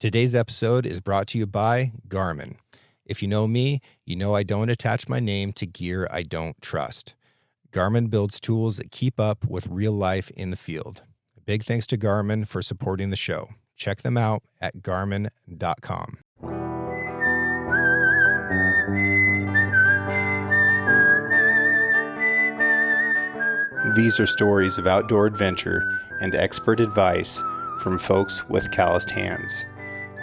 Today's episode is brought to you by Garmin. If you know me, you know I don't attach my name to gear I don't trust. Garmin builds tools that keep up with real life in the field. Big thanks to Garmin for supporting the show. Check them out at garmin.com. These are stories of outdoor adventure and expert advice from folks with calloused hands.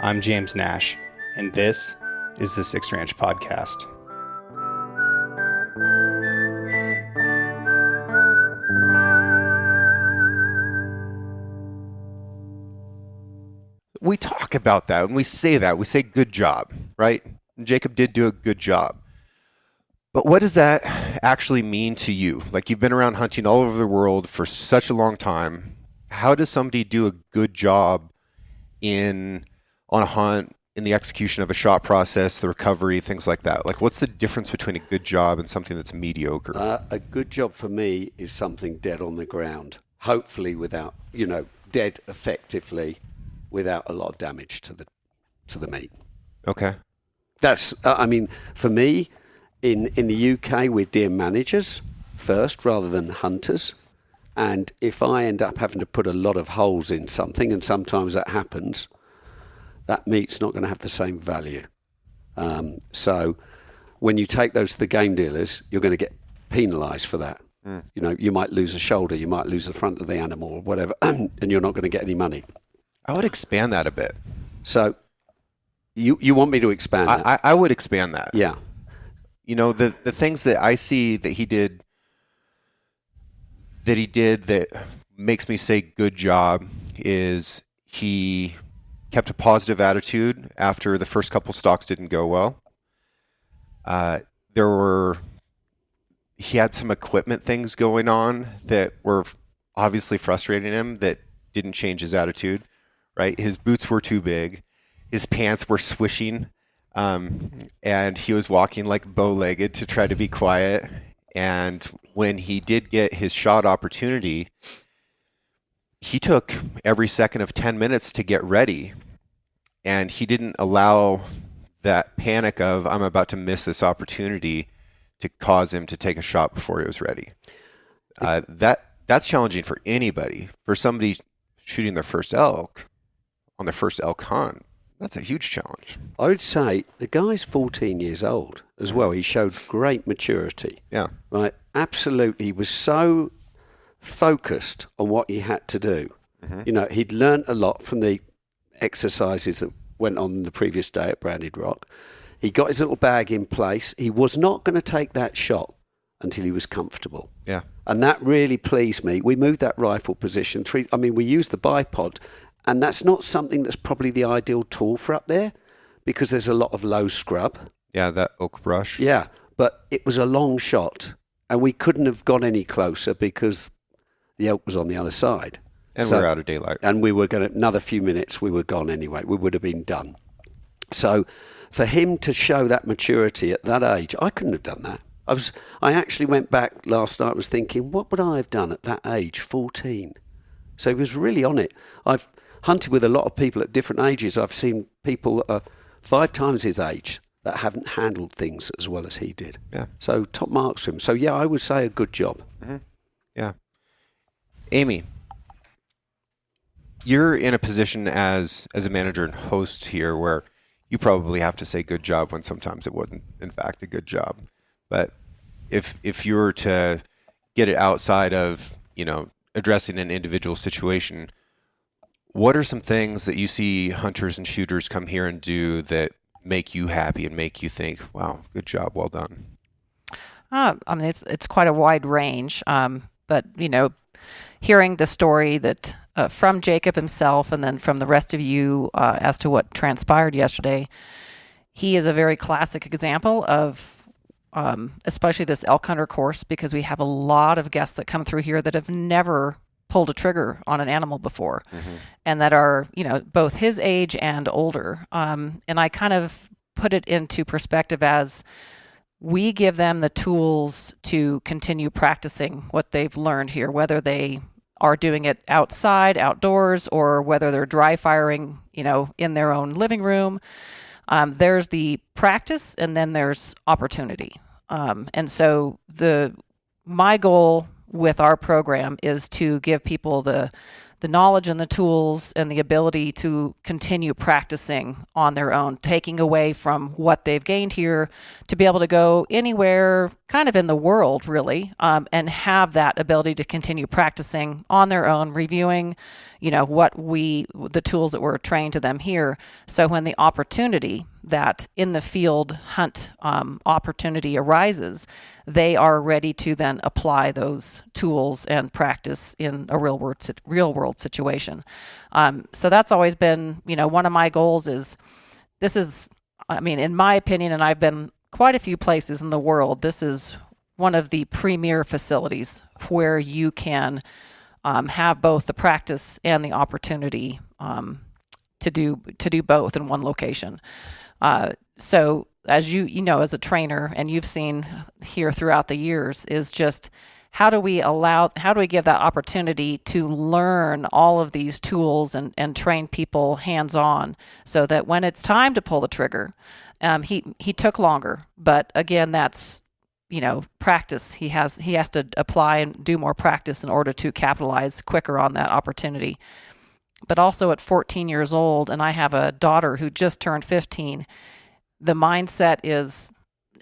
I'm James Nash, and this is the Six Ranch Podcast. We talk about that, and we say good job, right? And Jacob did do a good job. But what does that actually mean to you? Like, you've been around hunting all over the world for such a long time. How does somebody do a good job on a hunt, in the execution of a shot process, the recovery, things like that? Like, what's the difference between a good job and something that's mediocre? A good job for me is something dead on the ground, hopefully without, dead effectively, without a lot of damage to the meat. Okay. That's, for me, in the UK, we're deer managers first rather than hunters. And if I end up having to put a lot of holes in something, and sometimes that happens, that meat's not going to have the same value. So when you take those to the game dealers, you're going to get penalised for that. You might lose a shoulder, you might lose the front of the animal or whatever, and you're not going to get any money. I would expand that a bit. So you want me to expand that? I would expand that. Yeah. The things that I see that he did that makes me say good job is he kept a positive attitude after the first couple stalks didn't go well. He had some equipment things going on that were obviously frustrating him that didn't change his attitude, right? His boots were too big. His pants were swishing. And he was walking like bow-legged to try to be quiet. And when he did get his shot opportunity, he took every second of 10 minutes to get ready. And he didn't allow that panic of, I'm about to miss this opportunity, to cause him to take a shot before he was ready. That's challenging for anybody. For somebody shooting their first elk on their first elk hunt, that's a huge challenge. I would say the guy's 14 years old as well. He showed great maturity. Yeah. Right. Absolutely. He was so focused on what he had to do. Mm-hmm. He'd learned a lot from the exercises that went on the previous day at Branded Rock. He got his little bag in place. He was not going to take that shot until he was comfortable. Yeah. And that really pleased me. We moved that rifle position. We used the bipod. And that's not something that's probably the ideal tool for up there because there's a lot of low scrub. Yeah, that oak brush. Yeah, but it was a long shot and we couldn't have gone any closer because the elk was on the other side. And we're out of daylight. And we were going to, another few minutes, we were gone anyway. We would have been done. So for him to show that maturity at that age, I couldn't have done that. I actually went back last night, was thinking, what would I have done at that age, 14? So he was really on it. I've hunted with a lot of people at different ages. I've seen people 5 times his age that haven't handled things as well as he did. Yeah. So top marks for him. So yeah, I would say a good job. Mm-hmm. Yeah. Amy, you're in a position as a manager and host here where you probably have to say good job when sometimes it wasn't in fact a good job. But if you were to get it outside of, addressing an individual situation, what are some things that you see hunters and shooters come here and do that make you happy and make you think, wow, good job, well done? It's quite a wide range. But, hearing the story that from Jacob himself and then from the rest of you as to what transpired yesterday, he is a very classic example of especially this elk hunter course, because we have a lot of guests that come through here that have never pulled a trigger on an animal before, and that are, both his age and older. And I kind of put it into perspective as we give them the tools to continue practicing what they've learned here, whether they are doing it outside, outdoors, or whether they're dry firing, in their own living room. There's the practice, and then there's opportunity. And so my goal with our program is to give people the knowledge and the tools and the ability to continue practicing on their own, taking away from what they've gained here to be able to go anywhere kind of in the world, really, and have that ability to continue practicing on their own, reviewing, the tools that were trained to them here. So when the opportunity, that in the field hunt opportunity arises, they are ready to then apply those tools and practice in a real world situation. So that's always been, one of my goals is, in my opinion, and I've been quite a few places in the world, this is one of the premier facilities where you can have both the practice and the opportunity to do both in one location. So as as a trainer, and you've seen here throughout the years, is just how do we give that opportunity to learn all of these tools and train people hands-on, so that when it's time to pull the trigger, he took longer, but again, that's practice. He has to apply and do more practice in order to capitalize quicker on that opportunity. But also at 14 years old, and I have a daughter who just turned 15, the mindset is,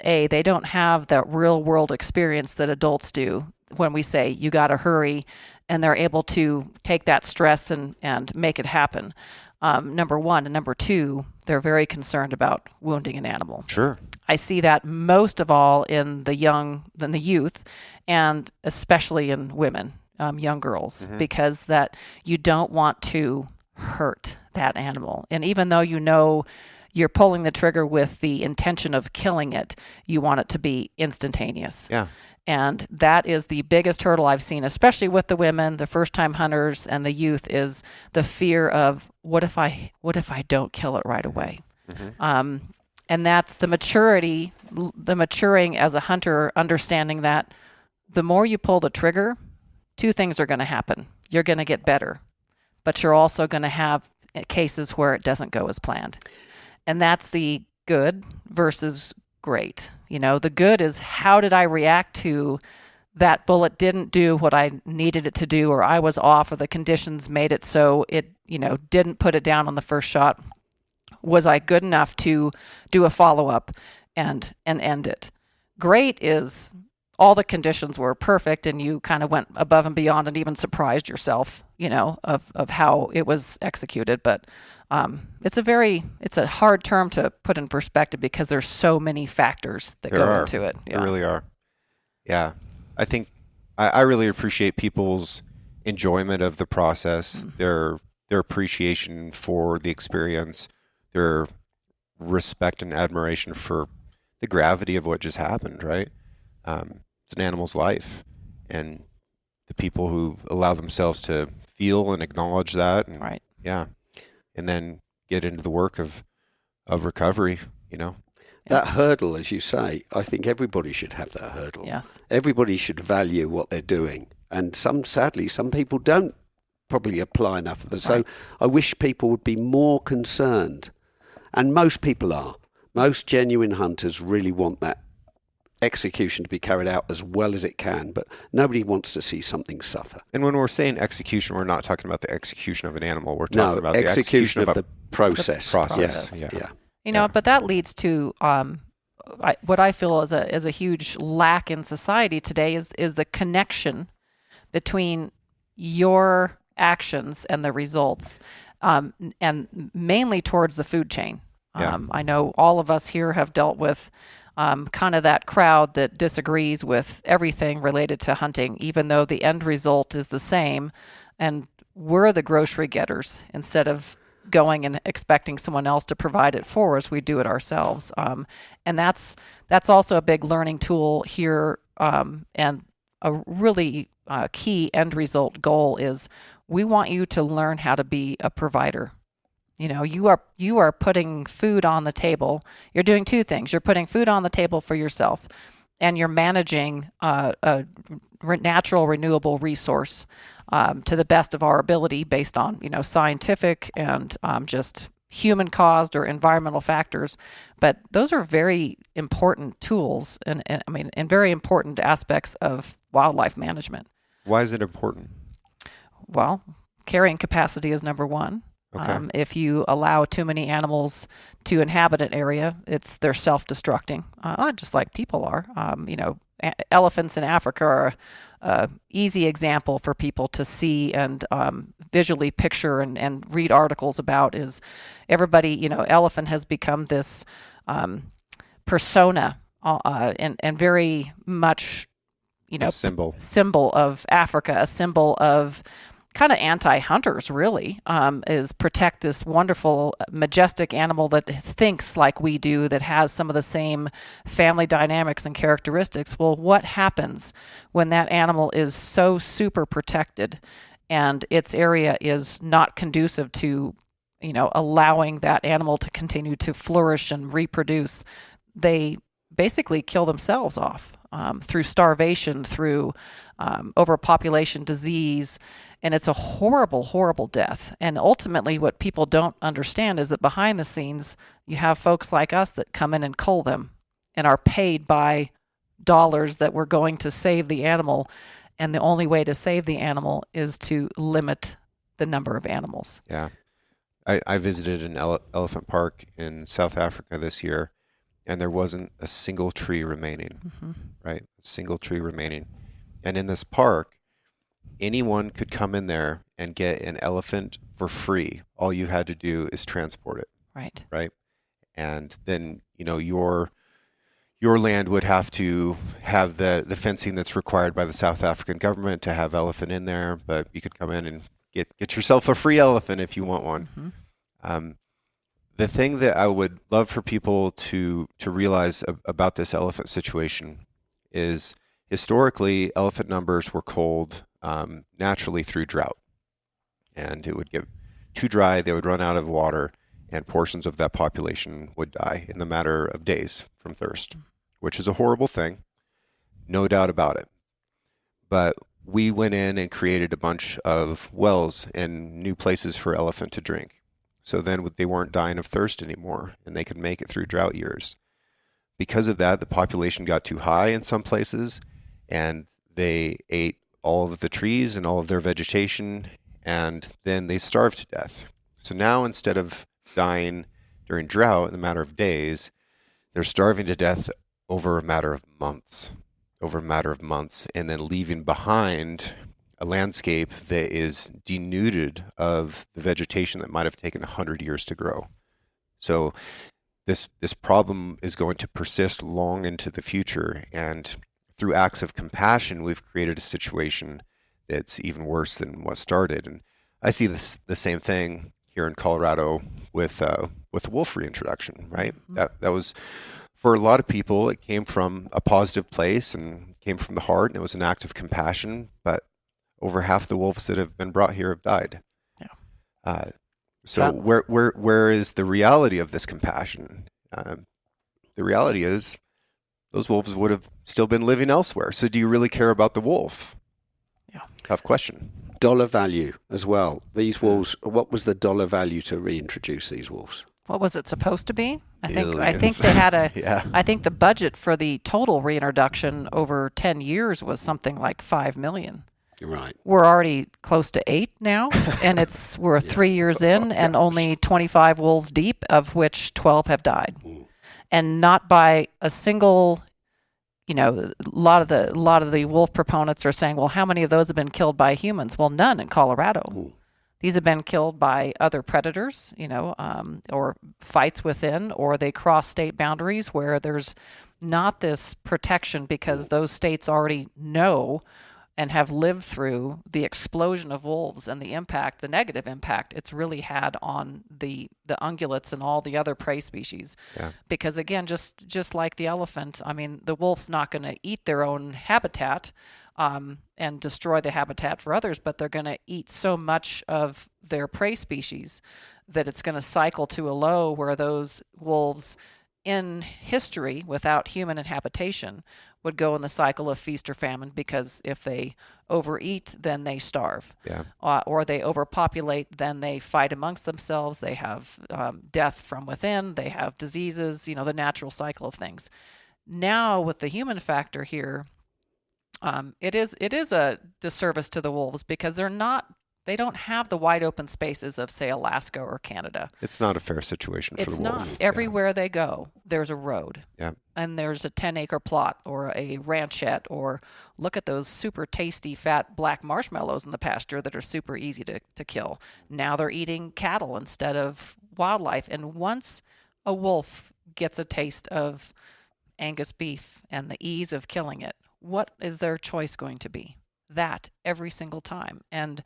they don't have that real world experience that adults do when we say, you got to hurry, and they're able to take that stress and make it happen. Number one. And number two, they're very concerned about wounding an animal. Sure. I see that most of all in the youth, and especially in women, young girls, because that you don't want to hurt that animal. And even though you're pulling the trigger with the intention of killing it, you want it to be instantaneous. Yeah. And that is the biggest hurdle I've seen, especially with the women, the first-time hunters, and the youth, is the fear of, what if I don't kill it right away? And that's the maturing as a hunter, understanding that the more you pull the trigger, two things are going to happen. You're going to get better, but you're also going to have cases where it doesn't go as planned. And that's the good versus great. The good is, how did I react to that bullet didn't do what I needed it to do, or I was off, or the conditions made it so it, didn't put it down on the first shot. Was I good enough to do a follow-up and end it? Great is, all the conditions were perfect, and you kind of went above and beyond and even surprised yourself, of how it was executed. But it's a hard term to put in perspective, because there's so many factors that go into it. Yeah. There really are. Yeah. I think I really appreciate people's enjoyment of the process, their appreciation for the experience, their respect and admiration for the gravity of what just happened, right? It's an animal's life, and the people who allow themselves to feel and acknowledge that, and, right. Yeah, and then get into the work of recovery, That hurdle, as you say, I think everybody should have that hurdle. Yes. Everybody should value what they're doing. And sadly, some people don't probably apply enough of them. So I wish people would be more concerned. And most people are. Most genuine hunters really want that execution to be carried out as well as it can, but nobody wants to see something suffer. And when we're saying execution, we're not talking about the execution of an animal. We're talking about the execution of the process. Process. Yes. Yeah. But that leads to what I feel is a huge lack in society today is the connection between your actions and the results, and mainly towards the food chain. I know all of us here have dealt with kind of that crowd that disagrees with everything related to hunting, even though the end result is the same, and we're the grocery getters. Instead of going and expecting someone else to provide it for us, we do it ourselves. And that's also a big learning tool here, and a really key end result goal is, we want you to learn how to be a provider. You are putting food on the table. You're doing two things. You're putting food on the table for yourself, and you're managing a natural, renewable resource to the best of our ability based on, scientific and just human caused or environmental factors. But those are very important tools and very important aspects of wildlife management. Why is it important? Well, carrying capacity is number one. Okay. If you allow too many animals to inhabit an area, they're self-destructing, just like people are. Elephants in Africa are an easy example for people to see and visually picture and read articles about. Is everybody, elephant has become this persona and very much, A symbol of Africa, a symbol of kind of anti-hunters, really, is protect this wonderful, majestic animal that thinks like we do, that has some of the same family dynamics and characteristics. Well, what happens when that animal is so super protected and its area is not conducive to, allowing that animal to continue to flourish and reproduce? They basically kill themselves off through starvation, through overpopulation, disease. And it's a horrible, horrible death. And ultimately, what people don't understand is that behind the scenes, you have folks like us that come in and cull them and are paid by dollars that we're going to save the animal. And the only way to save the animal is to limit the number of animals. Yeah. I visited an elephant park in South Africa this year, and there wasn't a single tree remaining, right? A single tree remaining. And in this park, anyone could come in there and get an elephant for free. All you had to do is transport it. Right. And then, your land would have to have the fencing that's required by the South African government to have elephant in there, but you could come in and get yourself a free elephant if you want one. The thing that I would love for people to realize about this elephant situation is historically elephant numbers were culled naturally through drought, and it would get too dry, they would run out of water, and portions of that population would die in the matter of days from thirst, which is a horrible thing, no doubt about it. But we went in and created a bunch of wells and new places for elephant to drink, so then they weren't dying of thirst anymore, and they could make it through drought years. Because of that, the population got too high in some places, and they ate all of the trees and all of their vegetation, and then they starved to death. So now, instead of dying during drought in a matter of days, they're starving to death over a matter of months, and then leaving behind a landscape that is denuded of the vegetation that might have taken 100 years to grow. So this problem is going to persist long into the future, and through acts of compassion, we've created a situation that's even worse than what started. And I see the same thing here in Colorado with wolf reintroduction, right? That was, for a lot of people, it came from a positive place and came from the heart, and it was an act of compassion. But over half the wolves that have been brought here have died. Yeah. So where is the reality of this compassion? The reality is, those wolves would have still been living elsewhere. So do you really care about the wolf? Yeah. Tough question. Dollar value as well. These wolves, what was the dollar value to reintroduce these wolves? What was it supposed to be? I think Billions. they had a. Yeah. I think the budget for the total reintroduction over 10 years was something like $5 million. Right. We're already close to 8 now, and we're 3 years in, and only 25 wolves deep, of which 12 have died, and not by a single. A lot of the wolf proponents are saying, well, how many of those have been killed by humans? Well, none in Colorado. These have been killed by other predators, or fights within, or they cross state boundaries where there's not this protection because those states already know and have lived through the explosion of wolves and the negative impact it's really had on the ungulates and all the other prey species. Yeah. Because again, just like the elephant, I mean, the wolf's not going to eat their own habitat and destroy the habitat for others, but they're going to eat so much of their prey species that it's going to cycle to a low where those wolves in history without human habitation would go in the cycle of feast or famine, because if they overeat, then they starve. Yeah. Or they overpopulate, then they fight amongst themselves. They have death from within. They have diseases, the natural cycle of things. Now, with the human factor here, it is a disservice to the wolves, because they don't have the wide open spaces of, say, Alaska or Canada. It's not a fair situation for the wolf. It's not. Everywhere they go, there's a road. Yeah. And there's a 10-acre plot or a ranchette, or look at those super tasty, fat black marshmallows in the pasture that are super easy to kill. Now they're eating cattle instead of wildlife. And once a wolf gets a taste of Angus beef and the ease of killing it, what is their choice going to be? That every single time. And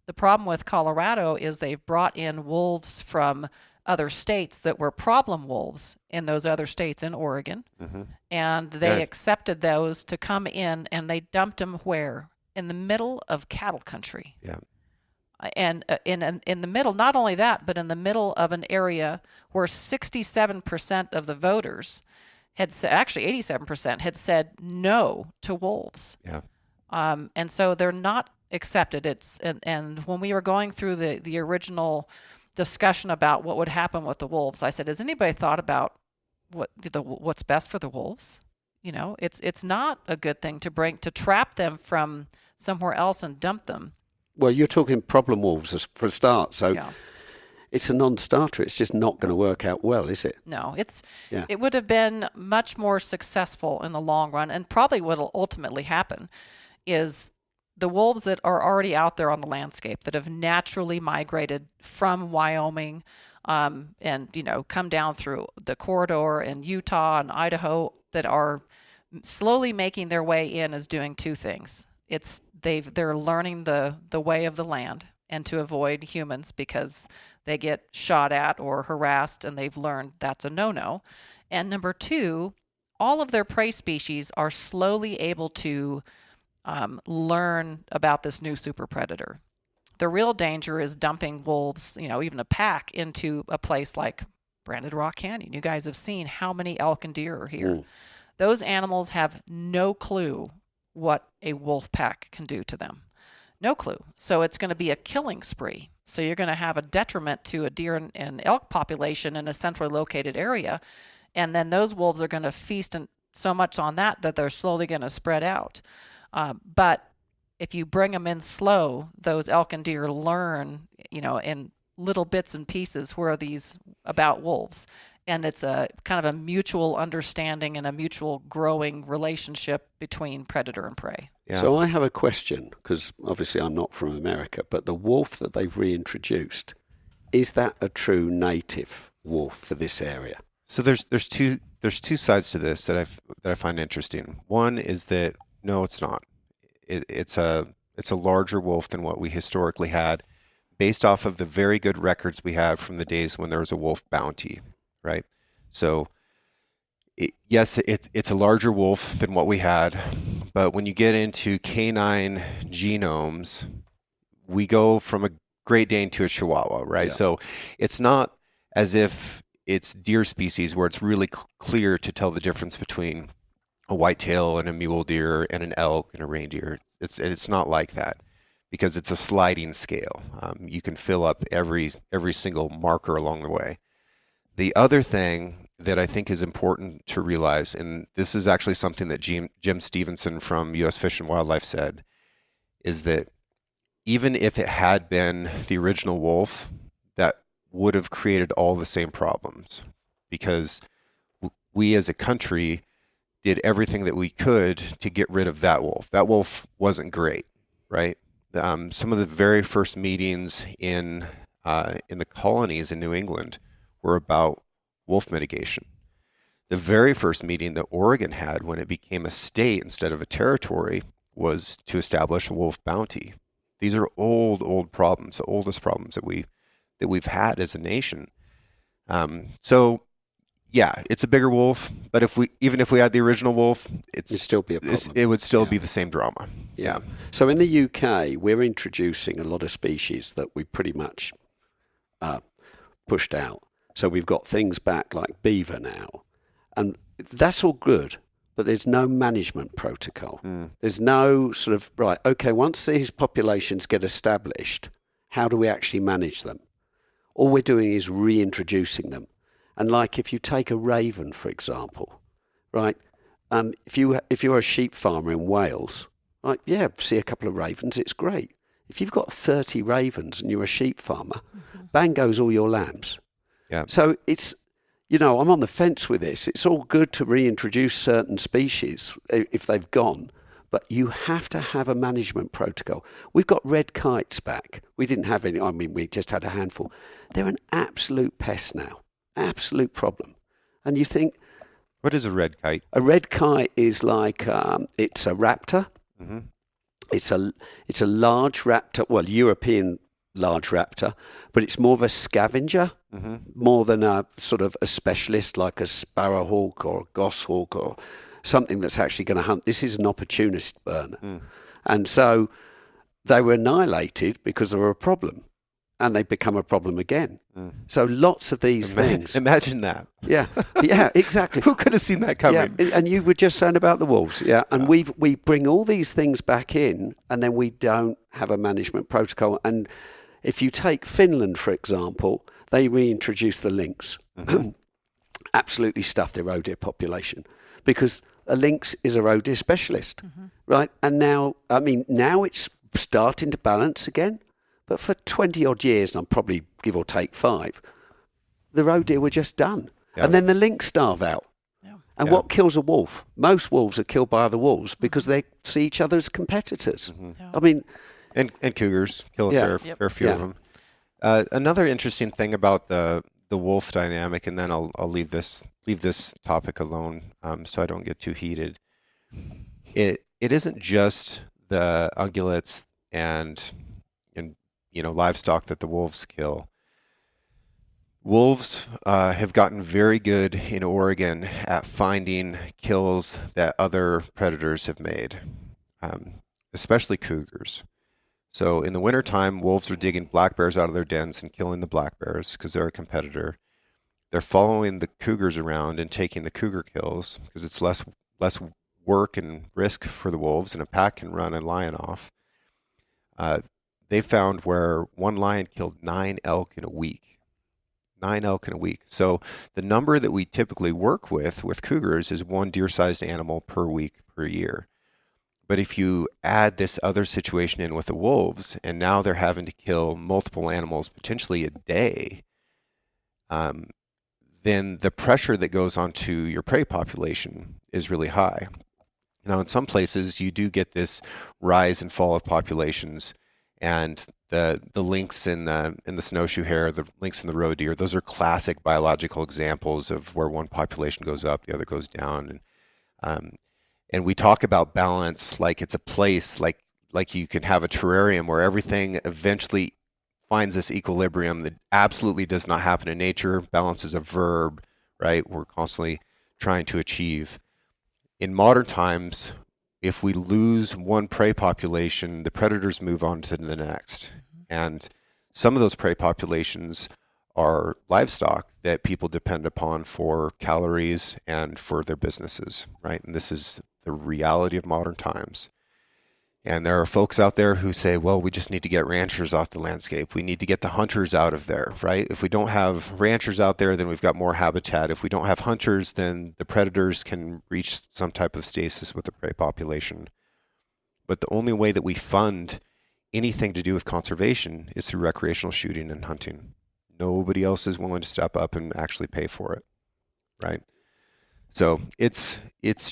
the problem with Colorado is they've brought in wolves from other states that were problem wolves in those other states in Oregon. Mm-hmm. And they accepted those to come in, and they dumped them where? In the middle of cattle country. Yeah. And in the middle, not only that, but in the middle of an area where 67% of the voters had said, actually 87% had said no to wolves. Yeah. And so they're not accepted. And when we were going through the original discussion about what would happen with the wolves, I said, has anybody thought about what's best for the wolves? It's not a good thing to trap them from somewhere else and dump them. Well, you're talking problem wolves for a start, so it's a non-starter. It's just not going to work out well, is it? No, it would have been much more successful in the long run, and probably what will ultimately happen is the wolves that are already out there on the landscape, that have naturally migrated from Wyoming, and come down through the corridor in Utah and Idaho, that are slowly making their way in, is doing two things. They're learning the way of the land and to avoid humans, because they get shot at or harassed, and they've learned that's a no-no. And number two, all of their prey species are slowly able to learn about this new super predator. The real danger is dumping wolves, even a pack, into a place like Branded Rock Canyon. You guys have seen how many elk and deer are here. Those animals have no clue what a wolf pack can do to them. No clue. So it's going to be a killing spree. So you're going to have a detriment to a deer and elk population in a centrally located area. And then those wolves are going to feast so much on that they're slowly going to spread out. But if you bring them in slow, those elk and deer learn, in little bits and pieces, where are these about wolves. And it's a kind of a mutual understanding and a mutual growing relationship between predator and prey. Yeah. So I have a question, because obviously I'm not from America, but the wolf that they've reintroduced, is that a true native wolf for this area? So there's two sides to this that I find interesting. One is that no, it's not. It's a larger wolf than what we historically had, based off of the very good records we have from the days when there was a wolf bounty, right? So yes, it's a larger wolf than what we had, but when you get into canine genomes, we go from a Great Dane to a Chihuahua, right? Yeah. So it's not as if it's deer species where it's really clear to tell the difference between a whitetail and a mule deer and an elk and a reindeer. It's not like that, because it's a sliding scale. You can fill up every single marker along the way. The other thing that I think is important to realize, and this is actually something that Jim Stevenson from U.S. Fish and Wildlife said, is that even if it had been the original wolf, that would have created all the same problems, because we as a country did everything that we could to get rid of that wolf. That wolf wasn't great, right? Some of the very first meetings in the colonies in New England were about wolf mitigation. The very first meeting that Oregon had when it became a state instead of a territory was to establish a wolf bounty. These are old problems, the oldest problems that we've had as a nation. So yeah, it's a bigger wolf, but even if we had the original wolf, it'd still be a problem. It would still be the same drama. Yeah. So in the UK, we're introducing a lot of species that we pretty much pushed out. So we've got things back like beaver now, and that's all good. but there's no management protocol. There's no sort of, right, okay, once these populations get established, how do we actually manage them? All we're doing is reintroducing them. And like if you take a raven, for example, right, if you're a sheep farmer in Wales, right, yeah, see a couple of ravens, it's great. If you've got 30 ravens and you're a sheep farmer, bang goes all your lambs. Yeah. So it's, I'm on the fence with this. It's all good to reintroduce certain species if they've gone, but you have to have a management protocol. We've got red kites back. We didn't have any. I mean, we just had a handful. They're an absolute pest now, absolute problem. And you think, What is a red kite? a red kite is like it's a raptor. Mm-hmm. It's a large raptor, well, European large raptor, but it's more of a scavenger, more than a sort of a specialist like a sparrowhawk or a goshawk or something that's actually going to hunt. This is an opportunist burner. And so they were annihilated because they were a problem, and they become a problem again. So lots of these things. Imagine that. Yeah, exactly. Who could have seen that coming? Yeah, and you were just saying about the wolves, yeah. And we bring all these things back in, and then we don't have a management protocol. And if you take Finland, for example, they reintroduced the lynx. Absolutely stuffed their roe deer population because a lynx is a roe deer specialist, right? And now it's starting to balance again. But for 20 odd years, and I'm probably give or take 5, the roe deer were just done. Yeah. And then the lynx starve out. Yeah. And what kills a wolf? Most wolves are killed by other wolves because they see each other as competitors. Yeah. I mean, And cougars kill a fair few of them. Another interesting thing about the wolf dynamic, and then I'll leave this topic alone so I don't get too heated. It isn't just the ungulates and livestock that the wolves kill. Wolves have gotten very good in Oregon at finding kills that other predators have made, especially cougars. So in the wintertime, wolves are digging black bears out of their dens and killing the black bears because they're a competitor. They're following the cougars around and taking the cougar kills because it's less work and risk for the wolves, and a pack can run a lion off. They found where one lion killed 9 elk in a week. 9 elk in a week. So the number that we typically work with cougars is 1 deer-sized animal per week per year. But if you add this other situation in with the wolves, and now they're having to kill multiple animals potentially a day, then the pressure that goes onto your prey population is really high. Now, in some places, you do get this rise and fall of populations, and the lynx in the snowshoe hare, the lynx in the roe deer, those are classic biological examples of where one population goes up, the other goes down, and we talk about balance like it's a place, like you can have a terrarium where everything eventually finds this equilibrium that absolutely does not happen in nature. Balance is a verb, right? We're constantly trying to achieve. In modern times, if we lose one prey population, the predators move on to the next. And some of those prey populations are livestock that people depend upon for calories and for their businesses, right? And this is the reality of modern times. And there are folks out there who say, well, we just need to get ranchers off the landscape. We need to get the hunters out of there, right? If we don't have ranchers out there, then we've got more habitat. If we don't have hunters, then the predators can reach some type of stasis with the prey population. But the only way that we fund anything to do with conservation is through recreational shooting and hunting. Nobody else is willing to step up and actually pay for it, right? So it's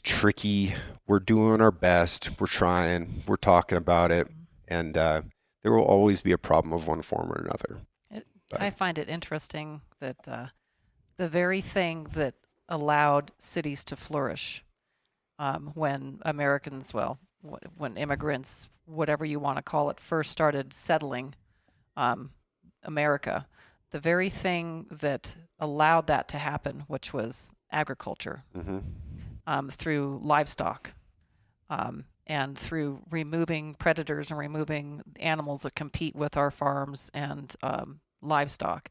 tricky. We're doing our best. We're trying. We're talking about it. And there will always be a problem of one form or another. I find it interesting that the very thing that allowed cities to flourish when Americans, when immigrants, whatever you want to call it, first started settling America, the very thing that allowed that to happen, which was agriculture, through livestock, and through removing predators and removing animals that compete with our farms and livestock.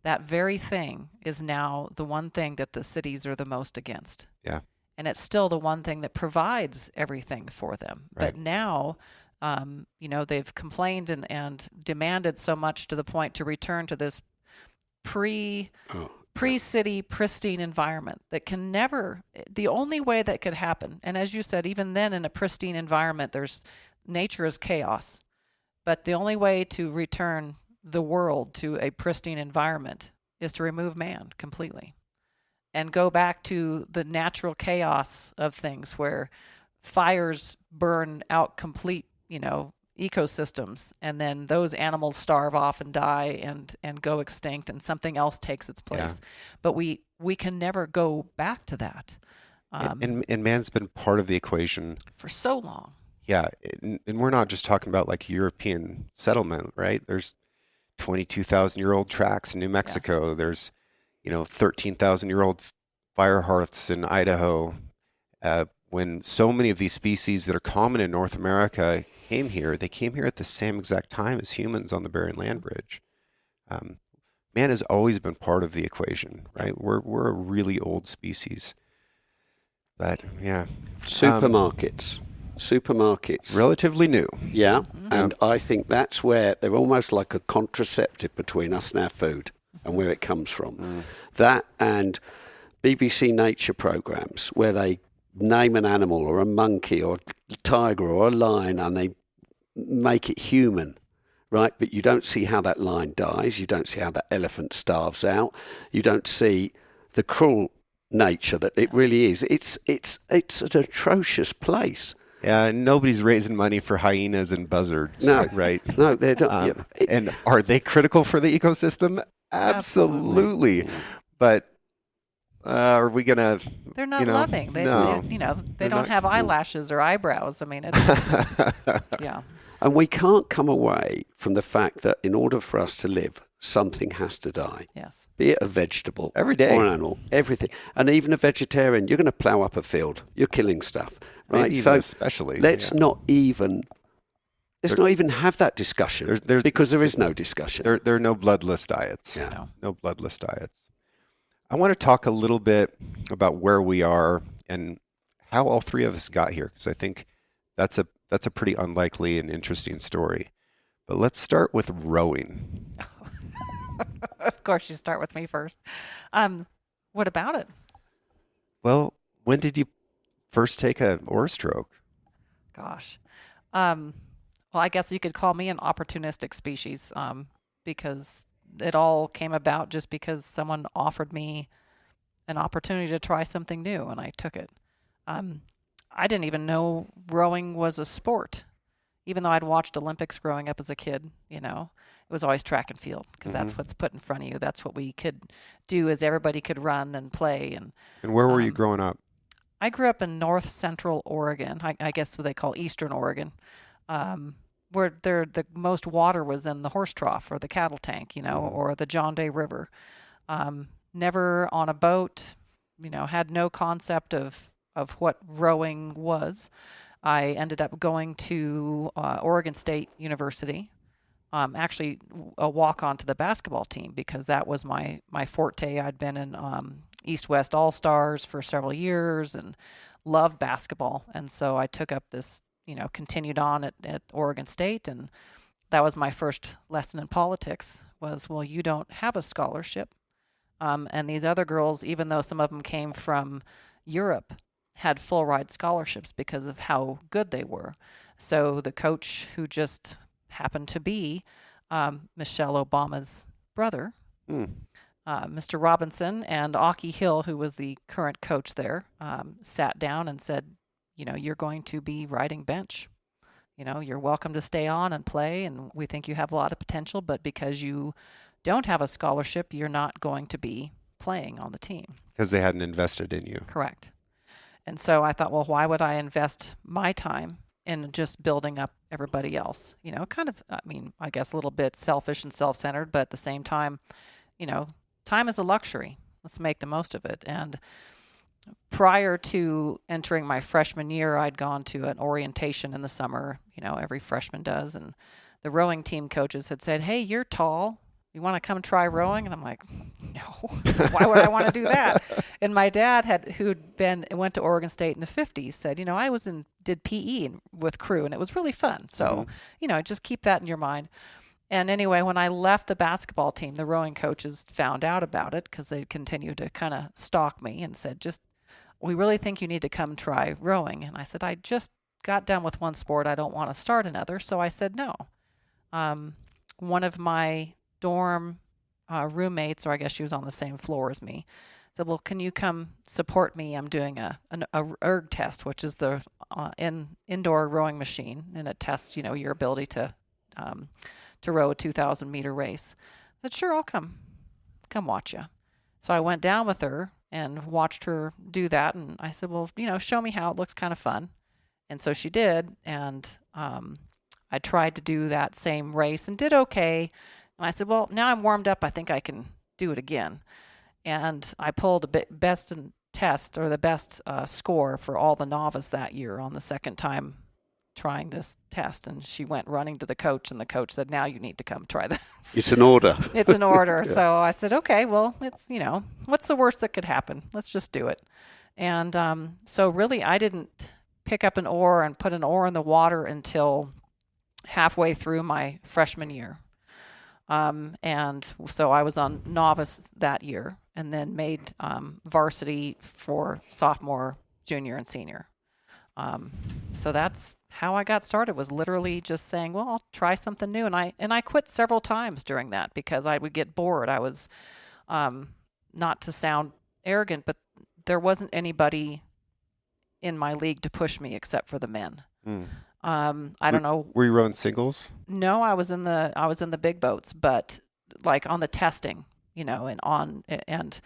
That very thing is now the one thing that the cities are the most against. Yeah. and it's still the one thing that provides everything for them. Right. But now, they've complained and demanded so much to the point to return to this pre-city pristine environment that can never, the only way that could happen, and as you said, even then in a pristine environment, nature is chaos, but the only way to return the world to a pristine environment is to remove man completely and go back to the natural chaos of things where fires burn out complete, ecosystems, and then those animals starve off and die and go extinct, and something else takes its place. But we can never go back to that. And man's been part of the equation for so long. Yeah, and we're not just talking about like European settlement, right? There's 22,000-year-old tracks in New Mexico. Yes. There's 13,000-year-old fire hearths in Idaho. When so many of these species that are common in North America came here, they came here at the same exact time as humans on the Bering Land Bridge. Man has always been part of the equation, right? We're a really old species. But yeah. Supermarkets. Relatively new. Yeah, and I think that's where they're almost like a contraceptive between us and our food and where it comes from. That and BBC Nature programs where they name an animal or a monkey or a tiger or a lion and they make it human, right? But you don't see how that lion dies. You don't see how that elephant starves out. You don't see the cruel nature that it really is. It's an atrocious place. Yeah, nobody's raising money for hyenas and buzzards, right? No, they don't. And are they critical for the ecosystem? Absolutely. But are we gonna? They're not loving. They don't have eyelashes or eyebrows. I mean, it's yeah. And we can't come away from the fact that in order for us to live, something has to die. Yes. Be it a vegetable every day or an animal, everything. And even a vegetarian, you're going to plough up a field. You're killing stuff, right? Maybe so even especially. Let's not even have that discussion because there is no discussion. There are no bloodless diets. Yeah. No bloodless diets. I want to talk a little bit about where we are and how all three of us got here, because I think that's a pretty unlikely and interesting story. But let's start with rowing. Of course, you start with me first. What about it? Well, when did you first take an oar stroke? Gosh. Well, I guess you could call me an opportunistic species because it all came about just because someone offered me an opportunity to try something new, and I took it. I didn't even know rowing was a sport, even though I'd watched Olympics growing up as a kid. It was always track and field because that's what's put in front of you. That's what we could do, as everybody could run and play. And where were you growing up? I grew up in north central Oregon. I guess what they call eastern Oregon. Where the most water was in the horse trough or the cattle tank, or the John Day River. Never on a boat, had no concept of what rowing was. I ended up going to Oregon State University, actually a walk-on to the basketball team because that was my forte. I'd been in East-West All-Stars for several years and loved basketball. And so I took up this continued on at Oregon State, and that was my first lesson in politics was, well, you don't have a scholarship. And these other girls, even though some of them came from Europe, had full ride scholarships because of how good they were. So the coach, who just happened to be Michelle Obama's brother, Mr. Robinson, and Aki Hill, who was the current coach there, sat down and said, you're going to be riding bench. You're welcome to stay on and play, and we think you have a lot of potential, but because you don't have a scholarship, you're not going to be playing on the team. Because they hadn't invested in you. Correct. And so I thought, well, why would I invest my time in just building up everybody else? I guess a little bit selfish and self-centered, but at the same time, time is a luxury. Let's make the most of it. And prior to entering my freshman year, I'd gone to an orientation in the summer, every freshman does. And the rowing team coaches had said, hey, you're tall. you want to come try rowing? And I'm like, no, why would I want to do that? And my dad went to Oregon State in the 50s, said, I did PE with crew, and it was really fun. So, just keep that in your mind. And anyway, when I left the basketball team, the rowing coaches found out about it because they continued to kind of stalk me and said, we really think you need to come try rowing. And I said, I just got done with one sport. I don't want to start another. So I said no. One of my dorm roommates, or I guess she was on the same floor as me, said, well, can you come support me? I'm doing an erg test, which is the indoor rowing machine, and it tests, your ability to row a 2,000-meter race. I said, sure, I'll come watch you. So I went down with her and watched her do that, and I said, well, show me how. It looks kind of fun. And so she did, and I tried to do that same race and did okay. And I said, well, now I'm warmed up. I think I can do it again. And I pulled the best score for all the novice that year on the second time trying this test. And she went running to the coach, and the coach said, now you need to come try this. It's an order. It's an order. Yeah. So I said, okay, well, it's, what's the worst that could happen? Let's just do it. And so really I didn't pick up an oar and put an oar in the water until halfway through my freshman year. And so I was on novice that year, and then made varsity for sophomore, junior, and senior. So that's how I got started, was literally just saying, well, I'll try something new. And I quit several times during that because I would get bored. I was, not to sound arrogant, but there wasn't anybody in my league to push me except for the men. I don't know. Were you rowing singles? No, I was in the big boats, but like on the testing, and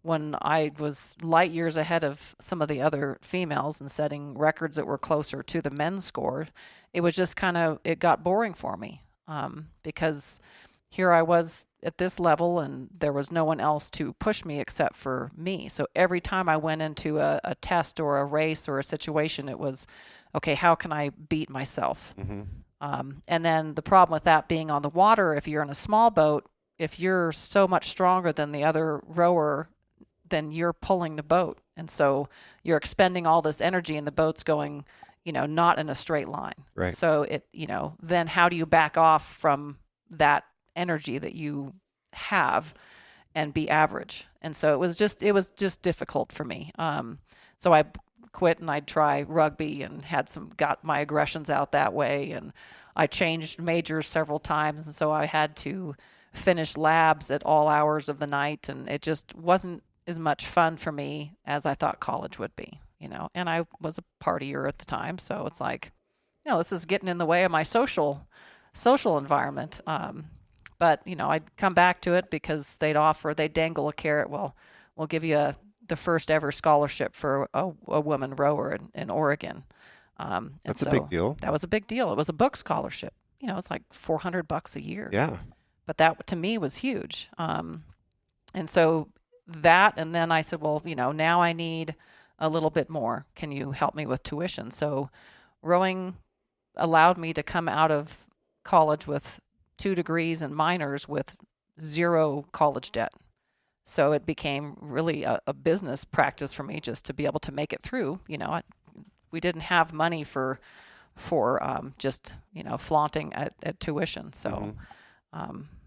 when I was light years ahead of some of the other females and setting records that were closer to the men's score, it was just it got boring for me, because here I was at this level and there was no one else to push me except for me. So every time I went into a test or a race or a situation, it was, okay, how can I beat myself? Mm-hmm. And then the problem with that being on the water, if you're in a small boat, if you're so much stronger than the other rower, then you're pulling the boat. And so you're expending all this energy and the boat's going, not in a straight line. Right. So then how do you back off from that energy that you have and be average? And so it was just difficult for me. So I quit and I'd try rugby and got my aggressions out that way. And I changed majors several times. And so I had to finish labs at all hours of the night. And it just wasn't as much fun for me as I thought college would be, and I was a partier at the time. So it's like, this is getting in the way of my social environment. But I'd come back to it because they'd dangle a carrot. Well, we'll give you the first ever scholarship for a woman rower in Oregon. That's a big deal. That was a big deal. It was a book scholarship. It's like $400 a year. Yeah. But that to me was huge. And so that, and then I said, well, now I need a little bit more. Can you help me with tuition? So rowing allowed me to come out of college with 2 degrees and minors with 0 college debt. So it became really a business practice for me just to be able to make it through. We didn't have money for just, flaunting at tuition. So,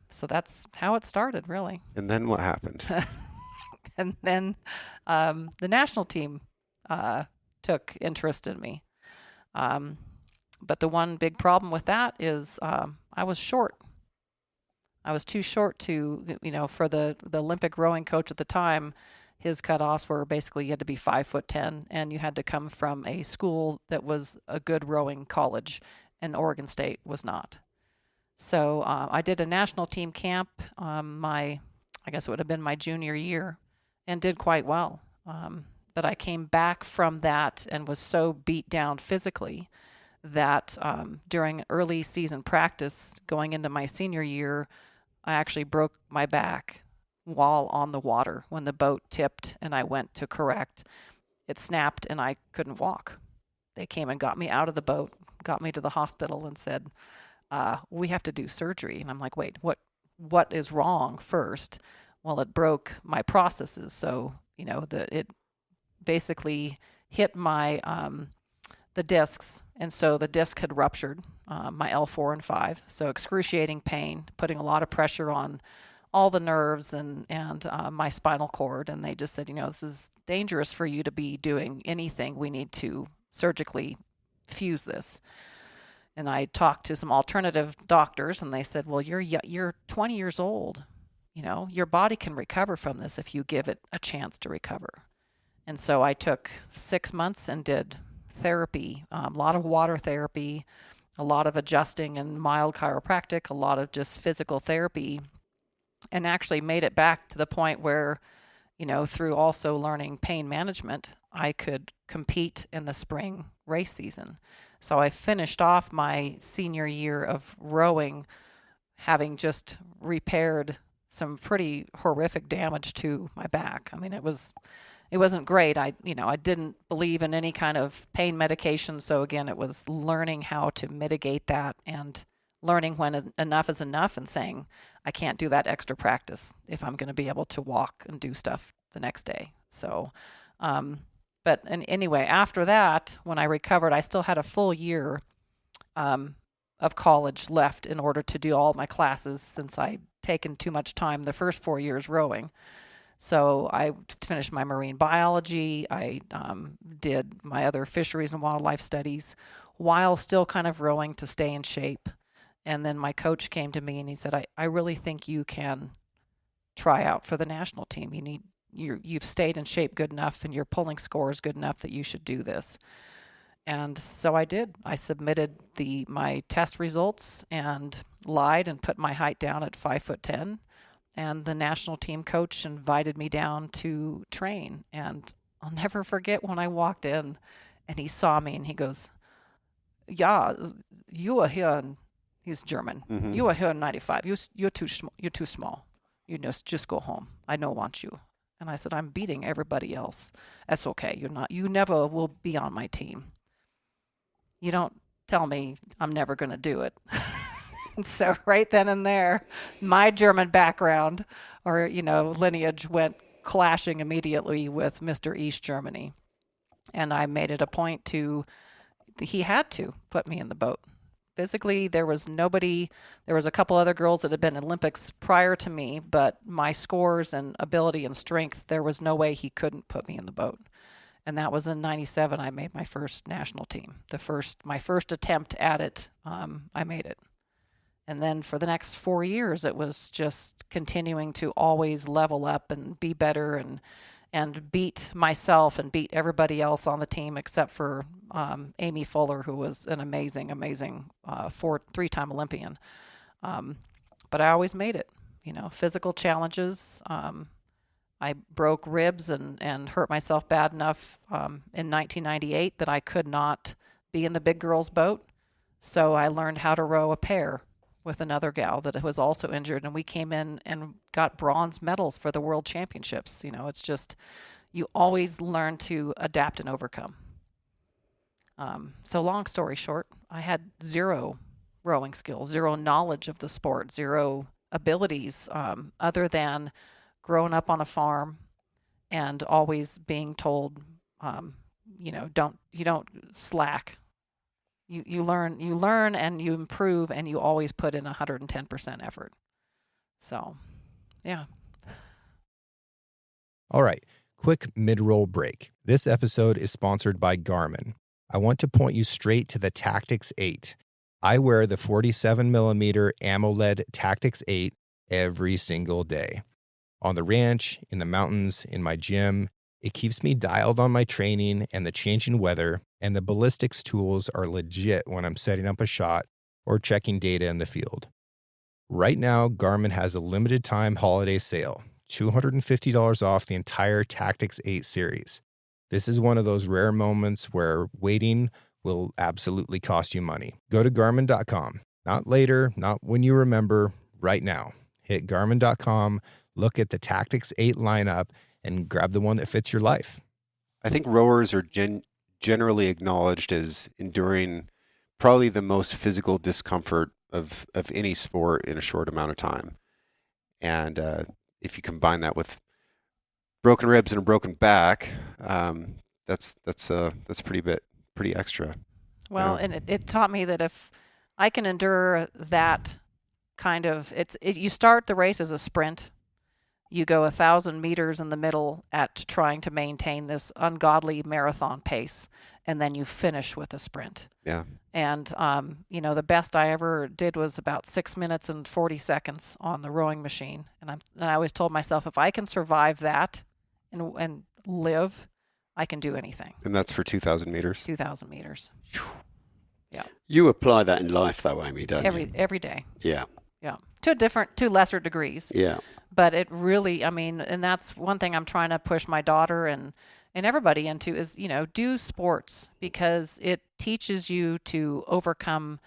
so that's how it started, really. And then what happened? And then the national team took interest in me. But the one big problem with that is I was short. I was too short to, for the Olympic rowing coach at the time, his cutoffs were basically you had to be 5'10", and you had to come from a school that was a good rowing college, and Oregon State was not. So I did a national team camp I guess it would have been my junior year, and did quite well. But I came back from that and was so beat down physically that during early season practice going into my senior year, I actually broke my back while on the water. When the boat tipped and I went to correct, it snapped and I couldn't walk. They came and got me out of the boat, got me to the hospital and said, we have to do surgery. And I'm like, wait, what is wrong first. Well, it broke my processes. So, it basically hit my the discs, and so the disc had ruptured, my L4 and 5. So excruciating pain, putting a lot of pressure on all the nerves and my spinal cord. And they just said, this is dangerous for you to be doing anything. We need to surgically fuse this. And I talked to some alternative doctors, and they said, well, you're 20 years old. Your body can recover from this if you give it a chance to recover. And so I took 6 months and did therapy, a lot of water therapy, a lot of adjusting and mild chiropractic, a lot of just physical therapy, and actually made it back to the point where, through also learning pain management, I could compete in the spring race season. So I finished off my senior year of rowing, having just repaired some pretty horrific damage to my back. I mean, it wasn't great. I didn't believe in any kind of pain medication. So again, it was learning how to mitigate that and learning when enough is enough and saying, I can't do that extra practice if I'm going to be able to walk and do stuff the next day. So, anyway, after that, when I recovered, I still had a full year of college left in order to do all my classes since I'd taken too much time the first 4 years rowing. So I finished my marine biology. I did my other fisheries and wildlife studies while still kind of rowing to stay in shape. And then my coach came to me and he said, I really think you can try out for the national team. You've stayed in shape good enough and your pulling score is good enough that you should do this. And so I did. I submitted my test results and lied and put my height down at 5'10". And the national team coach invited me down to train. And I'll never forget when I walked in and he saw me and he goes, yeah, you are here. And he's German. Mm-hmm. You are here in 95. You're too small. You just go home. I don't want you. And I said, I'm beating everybody else. That's okay. You never will be on my team. You don't tell me I'm never going to do it. So right then and there, my German background or, lineage went clashing immediately with Mr. East Germany. And I made it a point he had to put me in the boat. Physically, there was nobody. There was a couple other girls that had been in Olympics prior to me, but my scores and ability and strength, there was no way he couldn't put me in the boat. And that was in 97. I made my first national team. My first attempt at it, I made it. And then for the next 4 years, it was just continuing to always level up and be better and beat myself and beat everybody else on the team except for Amy Fuller, who was an amazing 3-time Olympian. But I always made it, physical challenges. I broke ribs and hurt myself bad enough in 1998 that I could not be in the big girls' boat. So I learned how to row a pair with another gal that was also injured, and we came in and got bronze medals for the world championships. It's just, you always learn to adapt and overcome. So long story short, I had zero rowing skills, zero knowledge of the sport, zero abilities other than growing up on a farm and always being told, don't slack. You learn and you improve and you always put in 110% effort. So, yeah. All right, quick mid-roll break. This episode is sponsored by Garmin. I want to point you straight to the Tactics 8. I wear the 47mm AMOLED Tactics 8 every single day. On the ranch, in the mountains, in my gym, it keeps me dialed on my training and the changing weather, and the ballistics tools are legit when I'm setting up a shot or checking data in the field. Right now, Garmin has a limited time holiday sale, $250 off the entire Tactics 8 series. This is one of those rare moments where waiting will absolutely cost you money. Go to Garmin.com. Not later, not when you remember, right now. Hit Garmin.com, look at the Tactics 8 lineup, and grab the one that fits your life. I think rowers are generally acknowledged as enduring probably the most physical discomfort of any sport in a short amount of time. And if you combine that with broken ribs and a broken back, that's pretty extra. Well, Yeah. and it taught me that if I can endure that kind of, you start the race as a sprint. You go 1,000 meters in the middle at trying to maintain this ungodly marathon pace, and then you finish with a sprint. Yeah. And the best I ever did was about 6 minutes and 40 seconds on the rowing machine. And I always told myself, if I can survive that and live, I can do anything. And that's for 2,000 meters. 2,000 meters. Yeah. You apply that in life, though, Amy, don't you? Every day. Yeah. Yeah. To lesser degrees. Yeah. But it really, and that's one thing I'm trying to push my daughter and everybody into is, do sports, because it teaches you to overcome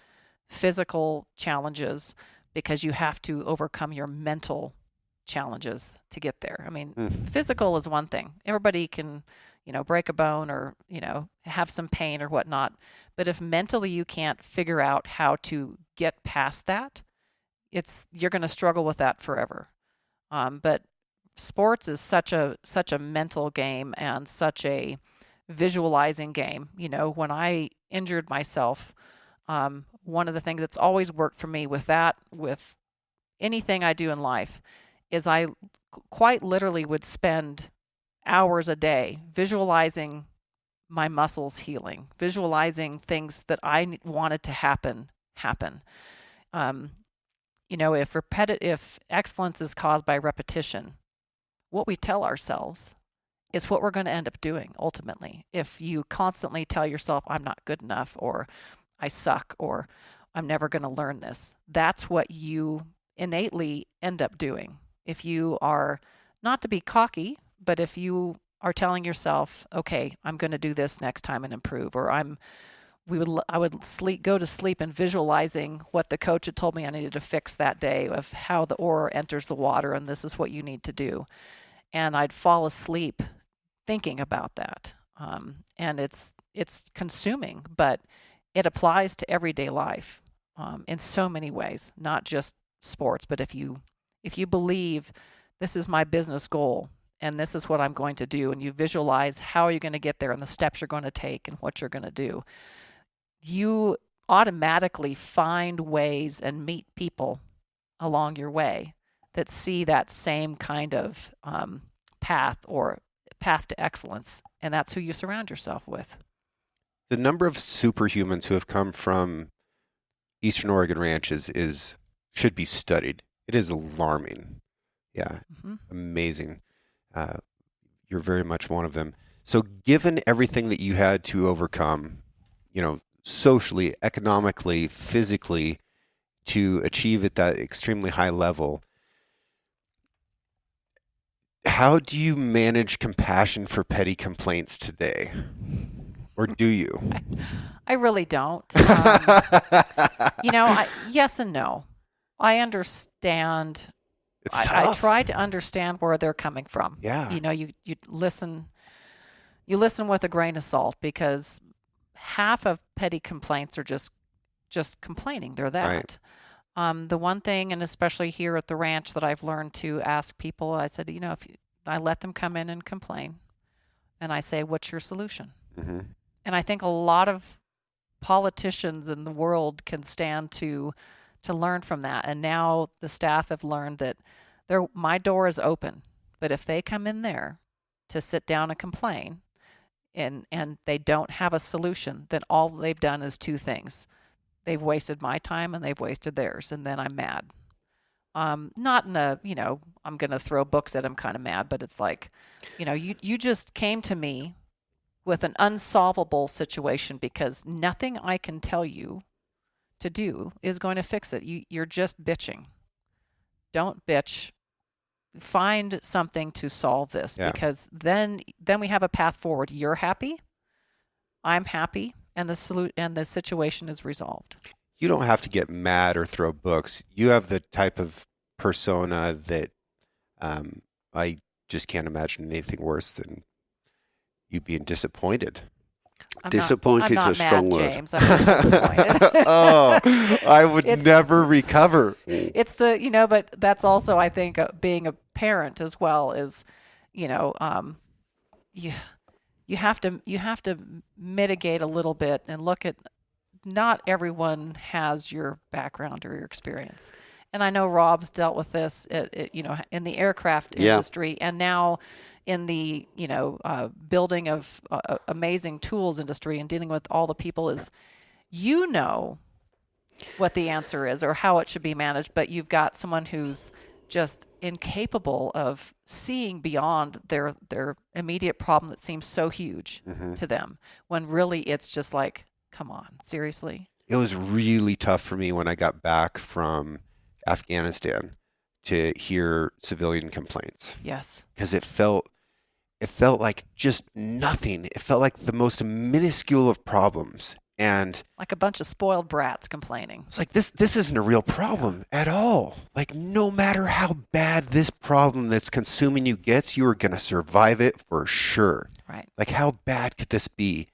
physical challenges, because you have to overcome your mental challenges to get there. I mean, physical is one thing. Everybody can, break a bone or, have some pain or whatnot. But if mentally you can't figure out how to get past that, you're going to struggle with that forever. But sports is such a mental game and such a visualizing game. When I injured myself, one of the things that's always worked for me with anything I do in life is I quite literally would spend hours a day visualizing my muscles healing, visualizing things that I wanted to happen. If excellence is caused by repetition, what we tell ourselves is what we're going to end up doing ultimately. If you constantly tell yourself, I'm not good enough, or I suck, or I'm never going to learn this, that's what you innately end up doing. If you are, not to be cocky, but if you are telling yourself, okay, I'm going to do this next time and improve, or I would go to sleep and visualizing what the coach had told me I needed to fix that day, of how the ore enters the water and this is what you need to do. And I'd fall asleep thinking about that. And it's consuming, but it applies to everyday life in so many ways, not just sports. But if you believe this is my business goal and this is what I'm going to do, and you visualize how you're going to get there and the steps you're going to take and what you're going to do, you automatically find ways and meet people along your way that see that same kind of path to excellence, and that's who you surround yourself with. The number of superhumans who have come from Eastern Oregon ranches should be studied. It is alarming. Yeah, amazing. You're very much one of them. So given everything that you had to overcome, socially, economically, physically, to achieve at that extremely high level, how do you manage compassion for petty complaints today? Or do you? I really don't. Yes and no. I understand. It's I tough. try to understand where they're coming from. Yeah. You listen with a grain of salt, because half of petty complaints are just complaining. They're that. Right. The one thing, and especially here at the ranch, that I've learned to ask people, I said, I let them come in and complain, and I say, what's your solution? Mm-hmm. And I think a lot of politicians in the world can stand to learn from that. And now the staff have learned that my door is open, but if they come in there to sit down and complain, and they don't have a solution, then all they've done is two things. They've wasted my time and they've wasted theirs, and then I'm mad. Not in a, I'm going to throw books at them kind of mad, but it's like, you just came to me with an unsolvable situation, because nothing I can tell you to do is going to fix it. You're just bitching. Don't bitch. Find something to solve this, because then we have a path forward. You're happy, I'm happy, and the situation is resolved. You don't have to get mad or throw books. You have the type of persona that I just can't imagine anything worse than you being disappointed. I'm Disappointed's not a strong mad, word. James. I'm just disappointed. Oh, I would never recover. It's but that's also, I think, being a parent as well is, you know, you have to mitigate a little bit and look at not everyone has your background or your experience. And I know Rob's dealt with this, in the aircraft industry, and now in the building of amazing tools industry and dealing with all the people is, what the answer is or how it should be managed, but you've got someone who's just incapable of seeing beyond their immediate problem that seems so huge to them, when really it's just like, come on, seriously. It was really tough for me when I got back from Afghanistan to hear civilian complaints. Yes. Because it felt like just nothing. It felt like the most minuscule of problems. And like a bunch of spoiled brats complaining. it's like, this isn't a real problem at all. Like, no matter how bad this problem that's consuming you gets, you are going to survive it for sure. Right. Like, how bad could this be?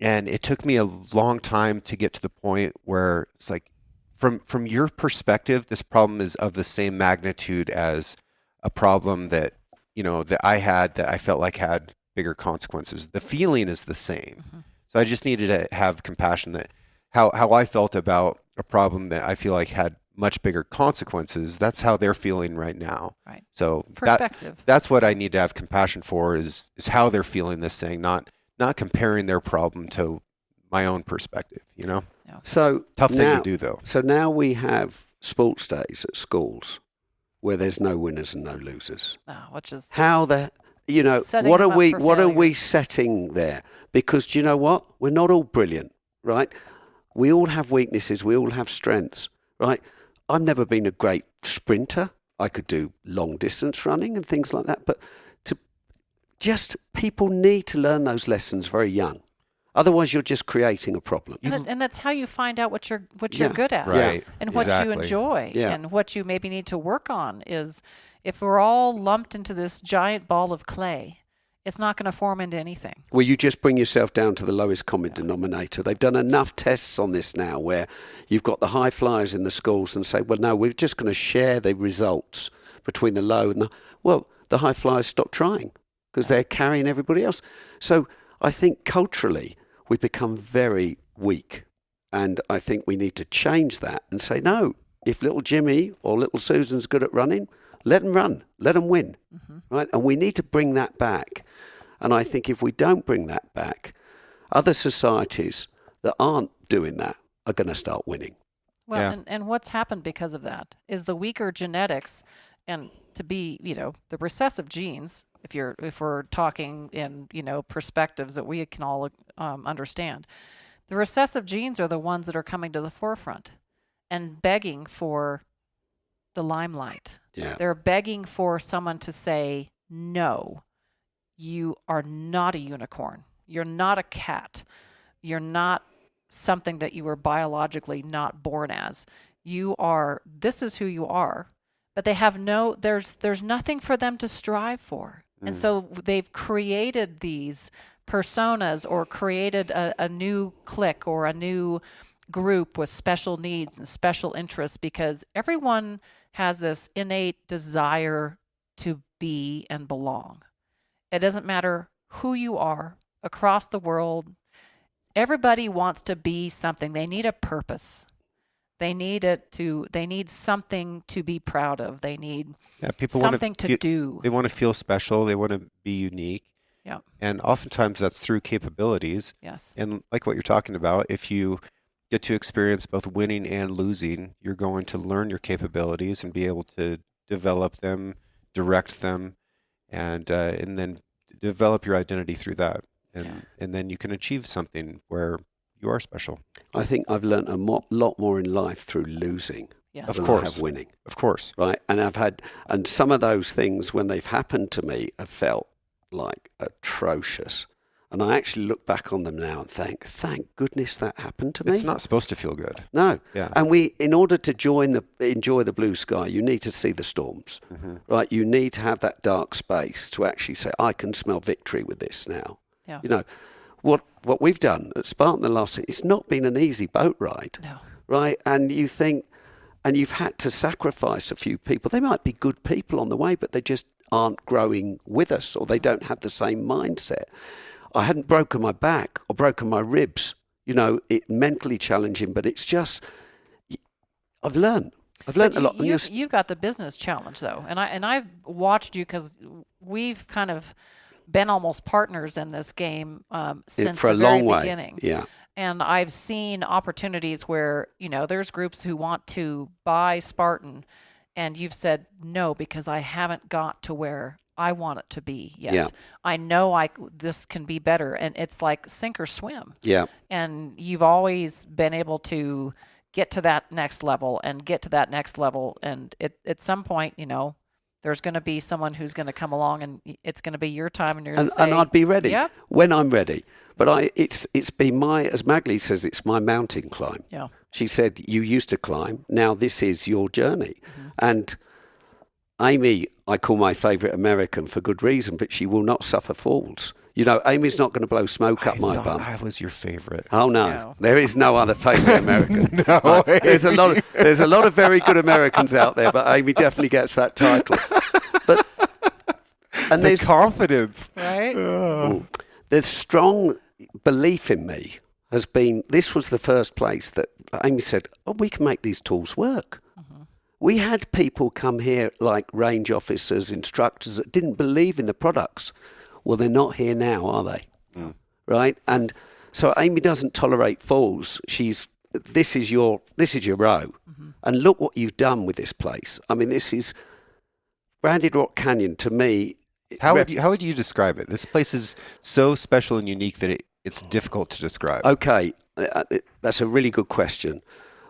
And it took me a long time to get to the point where it's like, from your perspective, this problem is of the same magnitude as a problem that, that I had that I felt like had bigger consequences. The feeling is the same. Mm-hmm. So I just needed to have compassion that how I felt about a problem that I feel like had much bigger consequences. That's how they're feeling right now. Right. So perspective. That's what I need to have compassion for is how they're feeling this thing, not comparing their problem to my own perspective, Yeah. So Tough thing now, to do, though. So now we have sports days at schools where there's no winners and no losers. Which is How the setting what them are up we for what are failure. we setting there? Because do you know what? We're not all brilliant, right? We all have weaknesses. We all have strengths, right? I've never been a great sprinter. I could do long distance running and things like that, but people need to learn those lessons very young. Otherwise, you're just creating a problem. And that's how you find out what you're Yeah. good at, Right. and what Exactly. you enjoy, Yeah. and what you maybe need to work on. Is if we're all lumped into this giant ball of clay, it's not going to form into anything. Well, you just bring yourself down to the lowest common denominator. They've done enough tests on this now where you've got the high flyers in the schools and say, well, no, we're just going to share the results between the low and the high flyers stop trying because they're carrying everybody else. So I think culturally we've become very weak. And I think we need to change that and say, no, if little Jimmy or little Susan's good at running, let them run, let them win, right? And we need to bring that back. And I think if we don't bring that back, other societies that aren't doing that are going to start winning. Well, Yeah. and what's happened because of that is the weaker genetics, and to be, the recessive genes. If we're talking in perspectives that we can all understand, the recessive genes are the ones that are coming to the forefront and begging for the limelight. Yeah. They're begging for someone to say, no, you are not a unicorn. You're not a cat. You're not something that you were biologically not born as. This is who you are. But they have there's nothing for them to strive for. And so they've created these personas or created a new clique or a new group with special needs and special interests, because everyone has this innate desire to be and belong. It doesn't matter who you are across the world. Everybody wants to be something. They need a purpose. They need something to be proud of. They need People something to do. They want to feel special. They want to be unique. Yeah. And oftentimes that's through capabilities. Yes. And like what you're talking about, if you get to experience both winning and losing, you're going to learn your capabilities and be able to develop them, direct them, and then develop your identity through that. And then you can achieve something where you are special. I think I've learned a lot more in life through losing Yes. than Of course. I have winning. Of course. Right? And some of those things, when they've happened to me, have felt like atrocious. And I actually look back on them now and think, thank goodness that happened to me. It's not supposed to feel good. No. Yeah. And in order to enjoy the blue sky, you need to see the storms, right? You need to have that dark space to actually say, I can smell victory with this now. Yeah. what we've done at Spartan the last, it's not been an easy boat ride, No. right? And you think, and you've had to sacrifice a few people. They might be good people on the way, but they just aren't growing with us, or they don't have the same mindset. I hadn't broken my back or broken my ribs, it mentally challenging, but it's just, I've learned a lot. You've got the business challenge though, and I've watched you because we've kind of been almost partners in this game since for the a long very way. beginning. Yeah. And I've seen opportunities where, there's groups who want to buy Spartan and you've said no because I haven't got to where I want it to be yet. Yeah. I know this can be better, and it's like sink or swim. Yeah. And you've always been able to get to that next level and get to that next level, and at some point, there's going to be someone who's going to come along, and it's going to be your time, and you're going to say, and I'd be ready yep. when I'm ready. But it's been as Magley says, it's my mountain climb. Yeah. She said, you used to climb, now this is your journey. Mm-hmm. And Amy, I call my favourite American for good reason, but she will not suffer falls. Amy's not going to blow smoke up my bum. I was your favorite. Oh no, there is no other favourite American. No, there's a lot of very good Americans out there, but Amy definitely gets that title. But and there's confidence, right? There's strong belief in me. This was the first place that Amy said, "Oh, we can make these tools work." Mm-hmm. We had people come here like range officers, instructors that didn't believe in the products. Well, they're not here now, are they? Mm. Right? And so Amy doesn't tolerate falls. This is your row. Mm-hmm. And look what you've done with this place. I mean, this is Branded Rock Canyon to me. How would you describe it? This place is so special and unique that it's difficult to describe. Okay, that's a really good question.